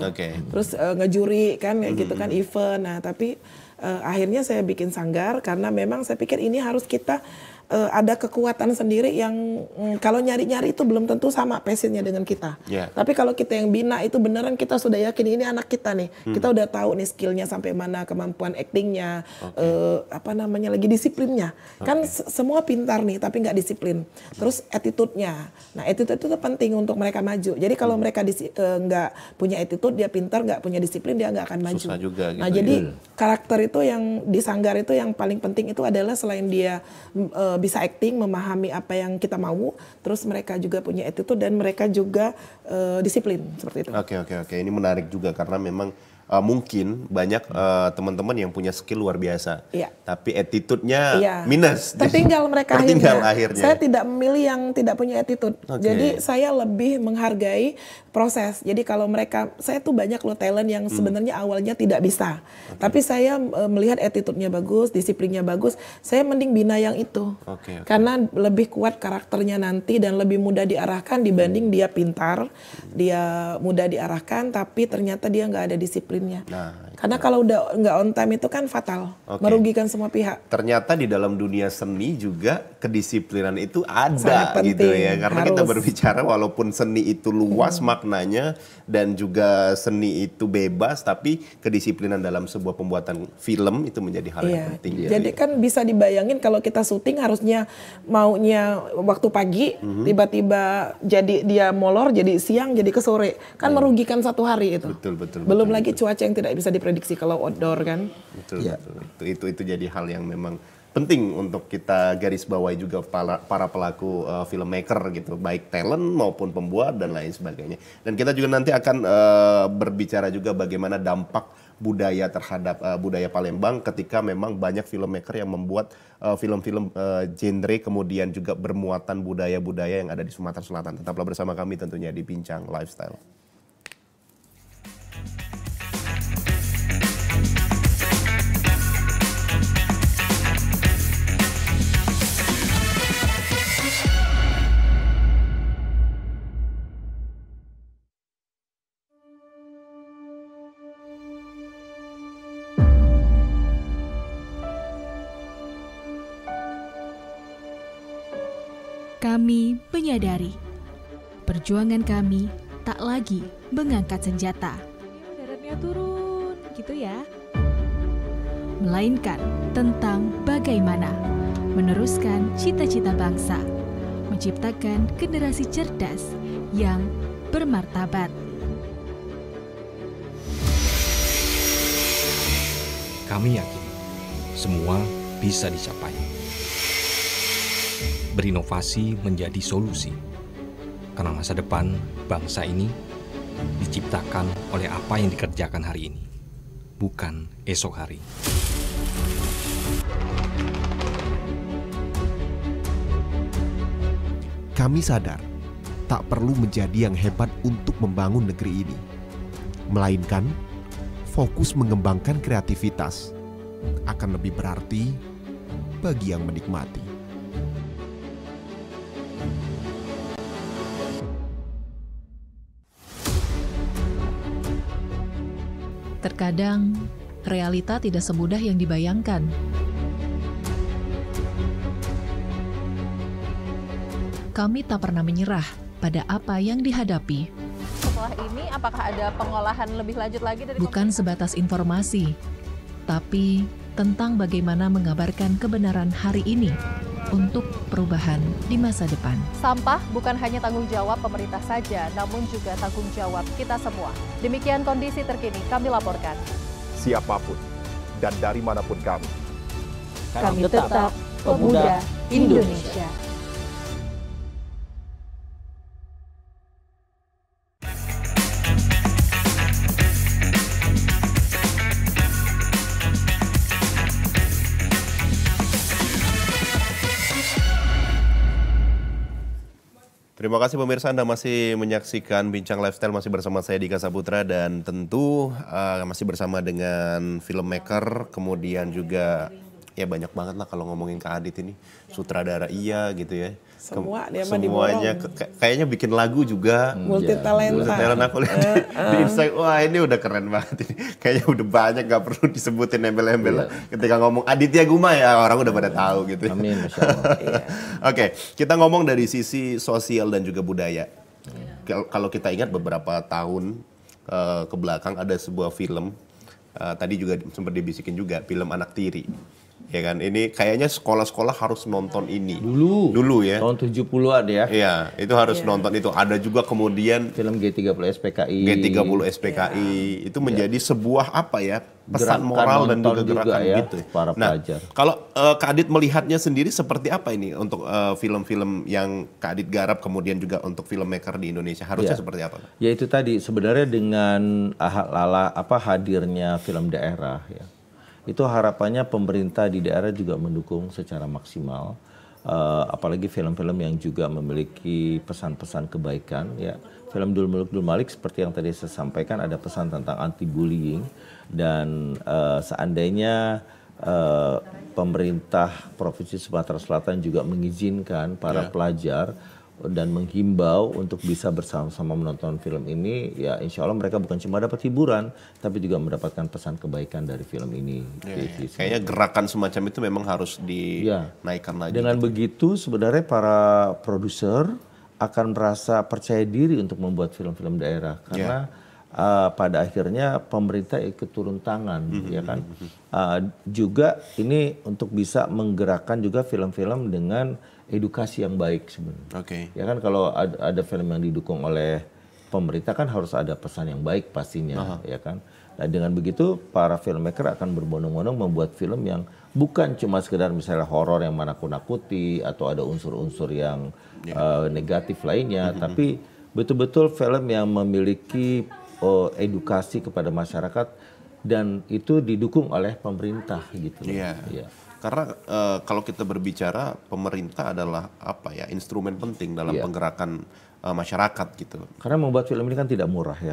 Terus ngejuri kan kayak gitu kan event. Nah, tapi akhirnya saya bikin Sanggar karena memang saya pikir ini harus kita ada kekuatan sendiri yang kalau nyari-nyari itu belum tentu sama passionnya dengan kita. Tapi kalau kita yang bina itu beneran kita sudah yakin ini anak kita nih. Kita udah tahu nih skillnya sampai mana, kemampuan actingnya, lagi disiplinnya. Kan semua pintar nih tapi nggak disiplin. Terus attitude-nya. Nah, attitude itu penting untuk mereka maju. Jadi kalau mereka nggak punya attitude, dia pintar, nggak punya disiplin, dia nggak akan maju. Susah juga gitu. Nah, jadi karakter itu yang di Sanggar itu yang paling penting itu adalah selain dia bisa acting, memahami apa yang kita mau, terus mereka juga punya attitude dan mereka juga disiplin seperti itu. Oke. Ini menarik juga karena memang mungkin banyak teman-teman yang punya skill luar biasa, tapi attitude-nya minus. Tertinggal mereka akhirnya. Saya tidak memilih yang tidak punya attitude. Jadi saya lebih menghargai proses. Jadi kalau saya tuh banyak loh talent yang sebenarnya awalnya tidak bisa. Tapi saya melihat attitude-nya bagus, disiplinnya bagus, saya mending bina yang itu. Karena lebih kuat karakternya nanti dan lebih mudah diarahkan dibanding dia pintar, dia mudah diarahkan tapi ternyata dia nggak ada disiplin. Karena kalau udah nggak on time itu kan fatal, merugikan semua pihak. Ternyata di dalam dunia seni juga kedisiplinan itu ada gitu ya. Karena kita berbicara walaupun seni itu luas maknanya dan juga seni itu bebas, tapi kedisiplinan dalam sebuah pembuatan film itu menjadi hal yang penting. Jadi kan bisa dibayangin kalau kita syuting harusnya maunya waktu pagi, tiba-tiba jadi dia molor jadi siang jadi ke sore, kan merugikan satu hari itu. Betul. Belum lagi cuaca yang tidak bisa diprediksi kalau outdoor kan. Betul. Itu jadi hal yang memang penting untuk kita garis bawahi juga para pelaku filmmaker gitu, baik talent maupun pembuat dan lain sebagainya. Dan kita juga nanti akan berbicara juga bagaimana dampak budaya terhadap budaya Palembang ketika memang banyak filmmaker yang membuat film-film genre kemudian juga bermuatan budaya-budaya yang ada di Sumatera Selatan. Tetaplah bersama kami tentunya di Bincang Lifestyle. Kami menyadari perjuangan kami tak lagi mengangkat senjata. Daratnya turun, gitu ya. melainkan tentang bagaimana meneruskan cita-cita bangsa, menciptakan generasi cerdas yang bermartabat. Kami yakin semua bisa dicapai. Berinovasi menjadi solusi, karena masa depan bangsa ini diciptakan oleh apa yang dikerjakan hari ini, bukan esok hari. Kami sadar tak perlu menjadi yang hebat untuk membangun negeri ini, melainkan fokus mengembangkan kreativitas akan lebih berarti bagi yang menikmati. Terkadang realita tidak semudah yang dibayangkan. Kami tak pernah menyerah pada apa yang dihadapi. Setelah ini, apakah ada pengolahan lebih lanjut lagi dari Bukan sebatas informasi, tapi tentang bagaimana mengabarkan kebenaran hari ini untuk perubahan di masa depan. Sampah bukan hanya tanggung jawab pemerintah saja, namun juga tanggung jawab kita semua. Demikian kondisi terkini kami laporkan. Siapapun dan dari manapun kami Tetap pemuda Indonesia. Terima kasih pemirsa, Anda masih menyaksikan Bincang Lifestyle, masih bersama saya Dika Saputra dan tentu masih bersama dengan filmmaker, kemudian juga ya banyak banget lah kalau ngomongin Kak Adit ini, sutradara iya gitu ya. Semua dia mah semuanya kayaknya bikin lagu juga. Multi talenta. Aku lihat di Instagram, wah ini udah keren banget ini. Kayaknya udah banyak, gak perlu disebutin embel-embel. Ketika ngomong Aditya Guma ya orang udah pada tahu gitu. Amin, Masya Allah. Oke, kita ngomong dari sisi sosial dan juga budaya. Kalau kita ingat beberapa tahun ke belakang ada sebuah film, tadi juga sempat dibisikin juga, film Anak Tiri. Ya kan, ini kayaknya sekolah-sekolah harus nonton ini. Dulu ya. Tahun 70-an ya. Iya, itu harus nonton itu. Ada juga kemudian film G30 SPKI. G30 SPKI itu menjadi sebuah apa ya? Pesan Gerakan moral dan juga gerakan ya, gitu. Para pelajar. Kalau Kak Adit melihatnya sendiri seperti apa ini untuk film-film yang Kak Adit garap, kemudian juga untuk filmmaker di Indonesia harusnya seperti apa? Ya itu tadi sebenarnya dengan hadirnya film daerah ya. Itu harapannya pemerintah di daerah juga mendukung secara maksimal, apalagi film-film yang juga memiliki pesan-pesan kebaikan ya. Film Dul Malik seperti yang tadi saya sampaikan ada pesan tentang anti bullying dan seandainya pemerintah Provinsi Sumatera Selatan juga mengizinkan para pelajar dan menghimbau untuk bisa bersama-sama menonton film ini, ya insya Allah mereka bukan cuma dapat hiburan, tapi juga mendapatkan pesan kebaikan dari film ini. Kayaknya gerakan semacam itu memang harus dinaikkan lagi. Dengan begitu sebenarnya para produser akan merasa percaya diri untuk membuat film-film daerah, karena pada akhirnya pemerintah ikut turun tangan, ya kan. Juga ini untuk bisa menggerakkan juga film-film dengan edukasi yang baik sebenarnya. Ya kan kalau ada film yang didukung oleh pemerintah kan harus ada pesan yang baik pastinya, ya kan. Nah dengan begitu para filmmaker akan berbondong-bondong membuat film yang bukan cuma sekedar misalnya horor yang menakut-nakuti atau ada unsur-unsur yang negatif lainnya, tapi betul-betul film yang memiliki edukasi kepada masyarakat dan itu didukung oleh pemerintah gitu. Karena kalau kita berbicara pemerintah adalah apa ya, instrumen penting dalam penggerakan masyarakat gitu. Karena membuat film ini kan tidak murah ya.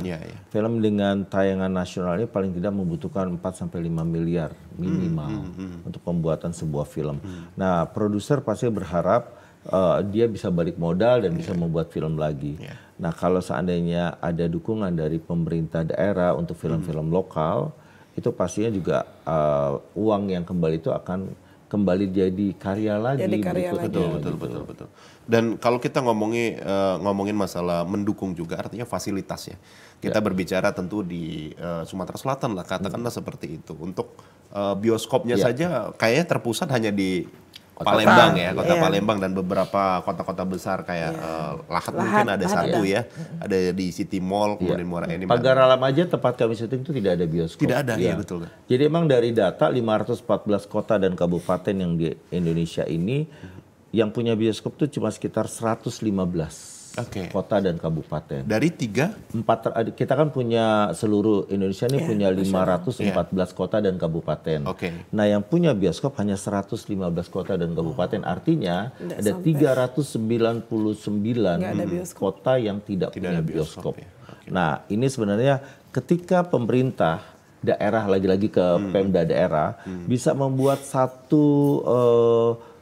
Film dengan tayangan nasional ini paling tidak membutuhkan 4-5 miliar minimal untuk pembuatan sebuah film. Nah, produser pasti berharap dia bisa balik modal dan bisa membuat film lagi. Nah, kalau seandainya ada dukungan dari pemerintah daerah untuk film-film lokal, itu pastinya juga uang yang kembali itu akan kembali jadi karya lagi. Jadi karya lagi. Betul. Dan kalau kita ngomongin masalah mendukung juga, artinya fasilitas ya. Kita berbicara tentu di Sumatera Selatan lah, katakanlah seperti itu. Untuk bioskopnya saja kayaknya terpusat hanya di Palembang ya, kota Palembang dan beberapa kota-kota besar kayak Lahat mungkin ada satu ya, ada di City Mall, kemudian Muara Enim. Pagar Alam aja tempat kami syuting itu tidak ada bioskop. Tidak ada, ya betul. Jadi emang dari data 514 kota dan kabupaten yang di Indonesia ini, yang punya bioskop itu cuma sekitar 115 kota dan kabupaten. Dari 4, kita kan punya seluruh Indonesia ini punya 514 kota dan kabupaten. Nah yang punya bioskop hanya 115 kota dan kabupaten. Artinya ada 399 kota yang tidak punya bioskop. Nah ini sebenarnya ketika pemerintah daerah, lagi-lagi ke Pemda daerah, bisa membuat satu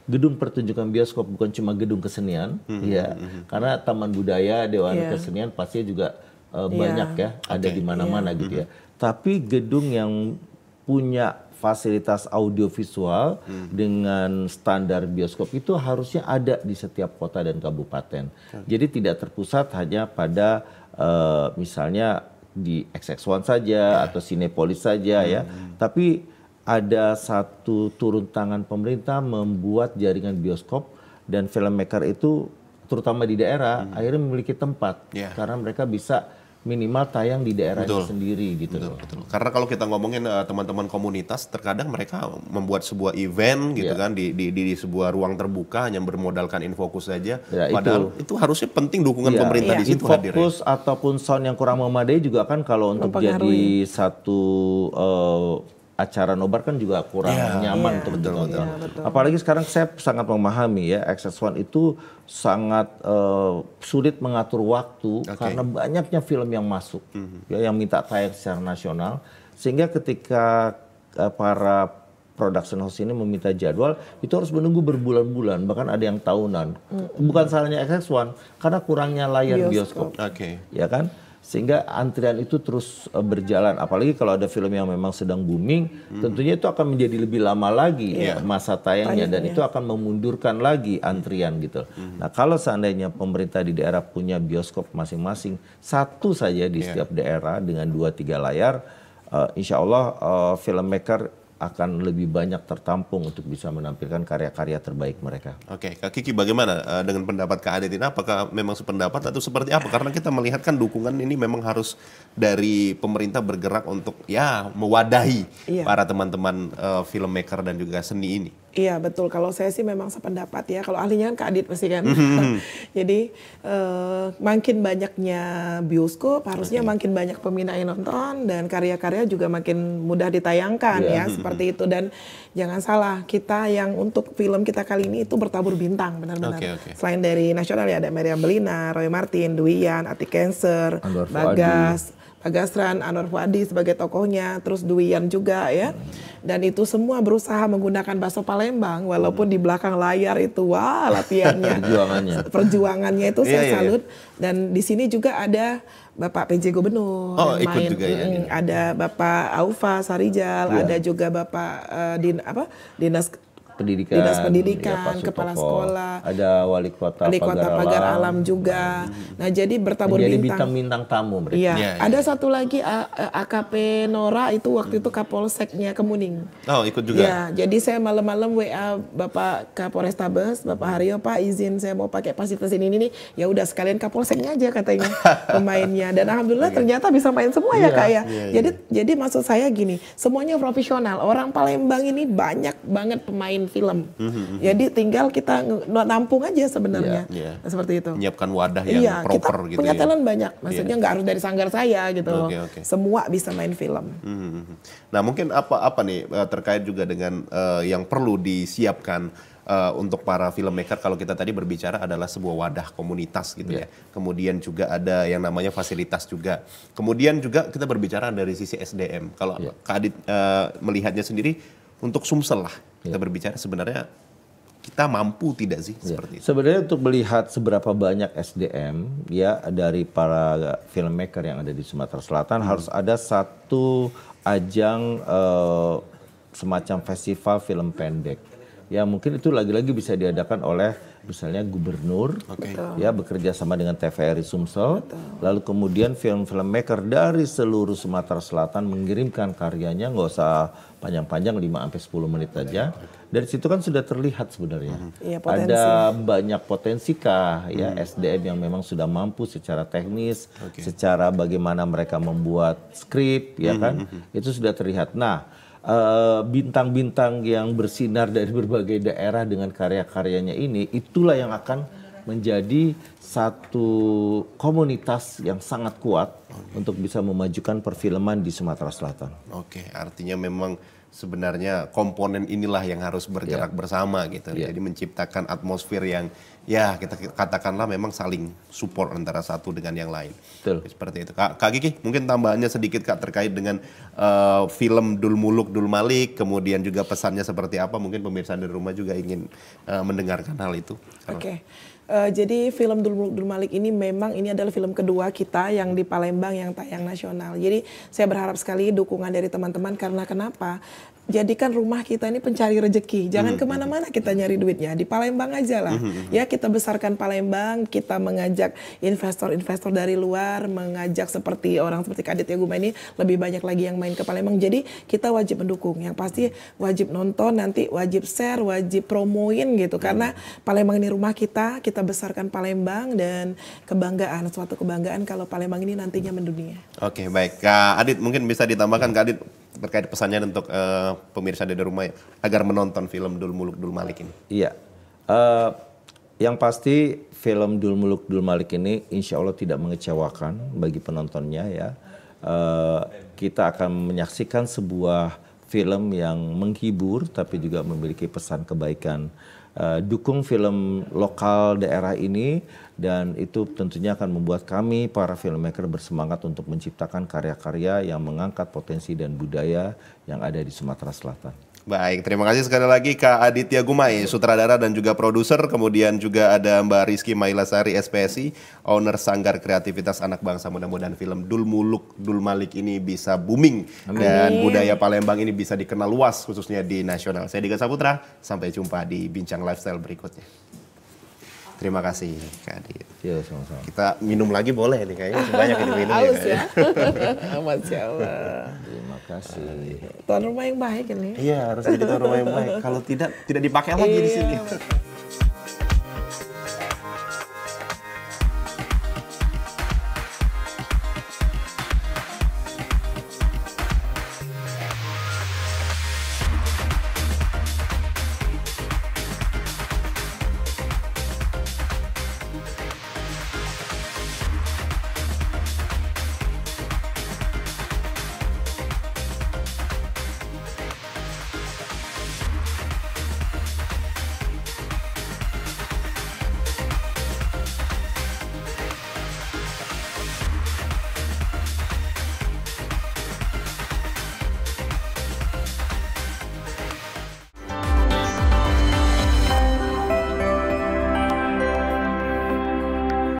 gedung pertunjukan bioskop, bukan cuma gedung kesenian, ya, karena taman budaya, dewan kesenian pasti juga banyak ya, ada di mana-mana gitu ya. Tapi gedung yang punya fasilitas audiovisual dengan standar bioskop itu harusnya ada di setiap kota dan kabupaten. Jadi tidak terpusat hanya pada misalnya di XX1 saja atau Cinepolis saja ya, tapi ada satu turun tangan pemerintah membuat jaringan bioskop, dan filmmaker itu terutama di daerah akhirnya memiliki tempat karena mereka bisa minimal tayang di daerahnya sendiri gitu. Betul. Karena kalau kita ngomongin teman-teman komunitas, terkadang mereka membuat sebuah event gitu kan di sebuah ruang terbuka hanya bermodalkan Infokus saja. Padahal itu harusnya penting dukungan pemerintah di situ hadir. Infokus ataupun sound yang kurang memadai juga kan kalau untuk jadi satu acara nobar kan juga kurang nyaman untuk ditonton. Apalagi sekarang saya sangat memahami ya, XX1 itu sangat sulit mengatur waktu karena banyaknya film yang masuk, ya, yang minta tayang secara nasional, sehingga ketika para production house ini meminta jadwal, itu harus menunggu berbulan-bulan, bahkan ada yang tahunan. Bukan salahnya XX1, karena kurangnya layar bioskop. Ya kan? Sehingga antrian itu terus berjalan. Apalagi kalau ada film yang memang sedang booming, tentunya itu akan menjadi lebih lama lagi masa tayangnya, dan itu akan memundurkan lagi antrian gitu. Nah kalau seandainya pemerintah di daerah punya bioskop masing-masing, satu saja di setiap daerah dengan 2-3 layar, insya Allah filmmaker akan lebih banyak tertampung untuk bisa menampilkan karya-karya terbaik mereka. Oke, Kak Kiki bagaimana dengan pendapat Kak Adit ini? Apakah memang sependapat atau seperti apa? Karena kita melihat kan dukungan ini memang harus dari pemerintah bergerak untuk mewadahi para teman-teman filmmaker dan juga seni ini. Iya betul, kalau saya sih memang sependapat ya, kalau ahlinya kan Kak Adit pasti kan. Jadi makin banyaknya bioskop, harusnya makin banyak peminat yang nonton, dan karya-karya juga makin mudah ditayangkan ya, seperti itu. Dan jangan salah, kita yang untuk film kita kali ini itu bertabur bintang benar-benar. Selain dari nasional ya, ada Meriam Belina, Roy Martin, Dwi Yan, Ati Cancer, Bagasran, Anwar Fuadi sebagai tokohnya, terus Dwi Yan juga ya. Dan itu semua berusaha menggunakan bahasa Palembang, walaupun di belakang layar itu latihannya. Perjuangannya itu saya salut. Dan di sini juga ada Bapak PJ Gubernur yang ikut main, juga ya, ada Bapak Aufa Sarijal, ada juga Bapak Dinas Pendidikan, Kepala Sekolah, ada Wali Kota Pagar Alam juga. Nah jadi bertabur bintang tamu mereka. Iya. Ada satu lagi AKP Nora itu waktu itu Kapolseknya Kemuning. Oh ikut juga. Ya, jadi saya malam-malam WA Bapak Kapolrestabes, Bapak Haryo, Pak izin saya mau pakai fasilitas ini nih. Ya udah sekalian Kapolseknya aja katanya pemainnya. Dan alhamdulillah ternyata bisa main semua ya Kak ya. Jadi maksud saya gini, semuanya profesional. Orang Palembang ini banyak banget pemain film. Jadi tinggal kita nampung aja sebenarnya. Seperti itu. Menyiapkan wadah yang proper kita gitu. Punya talent banyak. Maksudnya nggak harus dari sanggar saya gitu. Semua bisa main film. Nah, mungkin apa nih terkait juga dengan yang perlu disiapkan untuk para filmmaker, kalau kita tadi berbicara adalah sebuah wadah komunitas gitu ya. Kemudian juga ada yang namanya fasilitas juga. Kemudian juga kita berbicara dari sisi SDM. Kalau Kak Adit melihatnya sendiri, untuk Sumsel lah kita berbicara, sebenarnya kita mampu tidak sih seperti itu? Sebenarnya untuk melihat seberapa banyak SDM ya dari para filmmaker yang ada di Sumatera Selatan, harus ada satu ajang semacam festival film pendek yang mungkin itu lagi-lagi bisa diadakan oleh misalnya gubernur, ya bekerja sama dengan TVRI Sumsel, lalu kemudian film-filmmaker dari seluruh Sumatera Selatan mengirimkan karyanya, nggak usah panjang-panjang 5-10 menit aja. Dari situ kan sudah terlihat sebenarnya ada banyak potensi ya SDM yang memang sudah mampu secara teknis, secara bagaimana mereka membuat skrip, ya kan, itu sudah terlihat. Nah, bintang-bintang yang bersinar dari berbagai daerah dengan karya-karyanya ini, itulah yang akan menjadi satu komunitas yang sangat kuat untuk bisa memajukan perfilman di Sumatera Selatan. Oke, artinya memang sebenarnya komponen inilah yang harus bergerak bersama gitu. Jadi menciptakan atmosfer yang ya kita katakanlah memang saling support antara satu dengan yang lain. Seperti itu. Kak Kiki, mungkin tambahannya sedikit Kak terkait dengan film Dul Muluk Dul Malik, kemudian juga pesannya seperti apa, mungkin pemirsa di rumah juga ingin mendengarkan hal itu. Jadi film Dul Muluk Dul Malik ini memang ini adalah film kedua kita yang di Palembang yang tayang nasional. Jadi saya berharap sekali dukungan dari teman-teman karena kenapa? Jadikan rumah kita ini pencari rezeki. Jangan kemana-mana kita nyari duitnya. Di Palembang aja lah. Ya kita besarkan Palembang, kita mengajak investor-investor dari luar, mengajak seperti orang seperti Kak Aditya Guma ini lebih banyak lagi yang main ke Palembang. Jadi kita wajib mendukung. Yang pasti wajib nonton, nanti wajib share, wajib promoin gitu. Karena Palembang ini rumah kita besarkan Palembang dan kebanggaan, suatu kebanggaan kalau Palembang ini nantinya mendunia. Oke, baik. Kak Adit, mungkin bisa ditambahkan Kak Adit terkait pesannya untuk pemirsa di rumah agar menonton film Dul Muluk Dul Malik ini. Iya, yang pasti film Dul Muluk Dul Malik ini insya Allah tidak mengecewakan bagi penontonnya ya. Kita akan menyaksikan sebuah film yang menghibur tapi juga memiliki pesan kebaikan. Dukung film lokal daerah ini dan itu tentunya akan membuat kami para filmmaker bersemangat untuk menciptakan karya-karya yang mengangkat potensi dan budaya yang ada di Sumatera Selatan. Baik, terima kasih sekali lagi Kak Aditya Gumai, sutradara dan juga produser. Kemudian juga ada Mbak Rizky Mailasari, SPSI, owner Sanggar Kreativitas Anak Bangsa. Mudah-mudahan film Dul Muluk Dul Malik ini bisa booming. Dan budaya Palembang ini bisa dikenal luas khususnya di nasional. Saya Dika Saputra, sampai jumpa di Bincang Lifestyle berikutnya. Terima kasih Kak Adit. Ya, sama-sama. Kita minum lagi boleh nih kayaknya, banyak ini minum ya. Masya Allah. Terima kasih. Tuan rumah yang baik ini. Iya, harus jadi tuan rumah yang baik. Kalau tidak dipakai lagi di sini.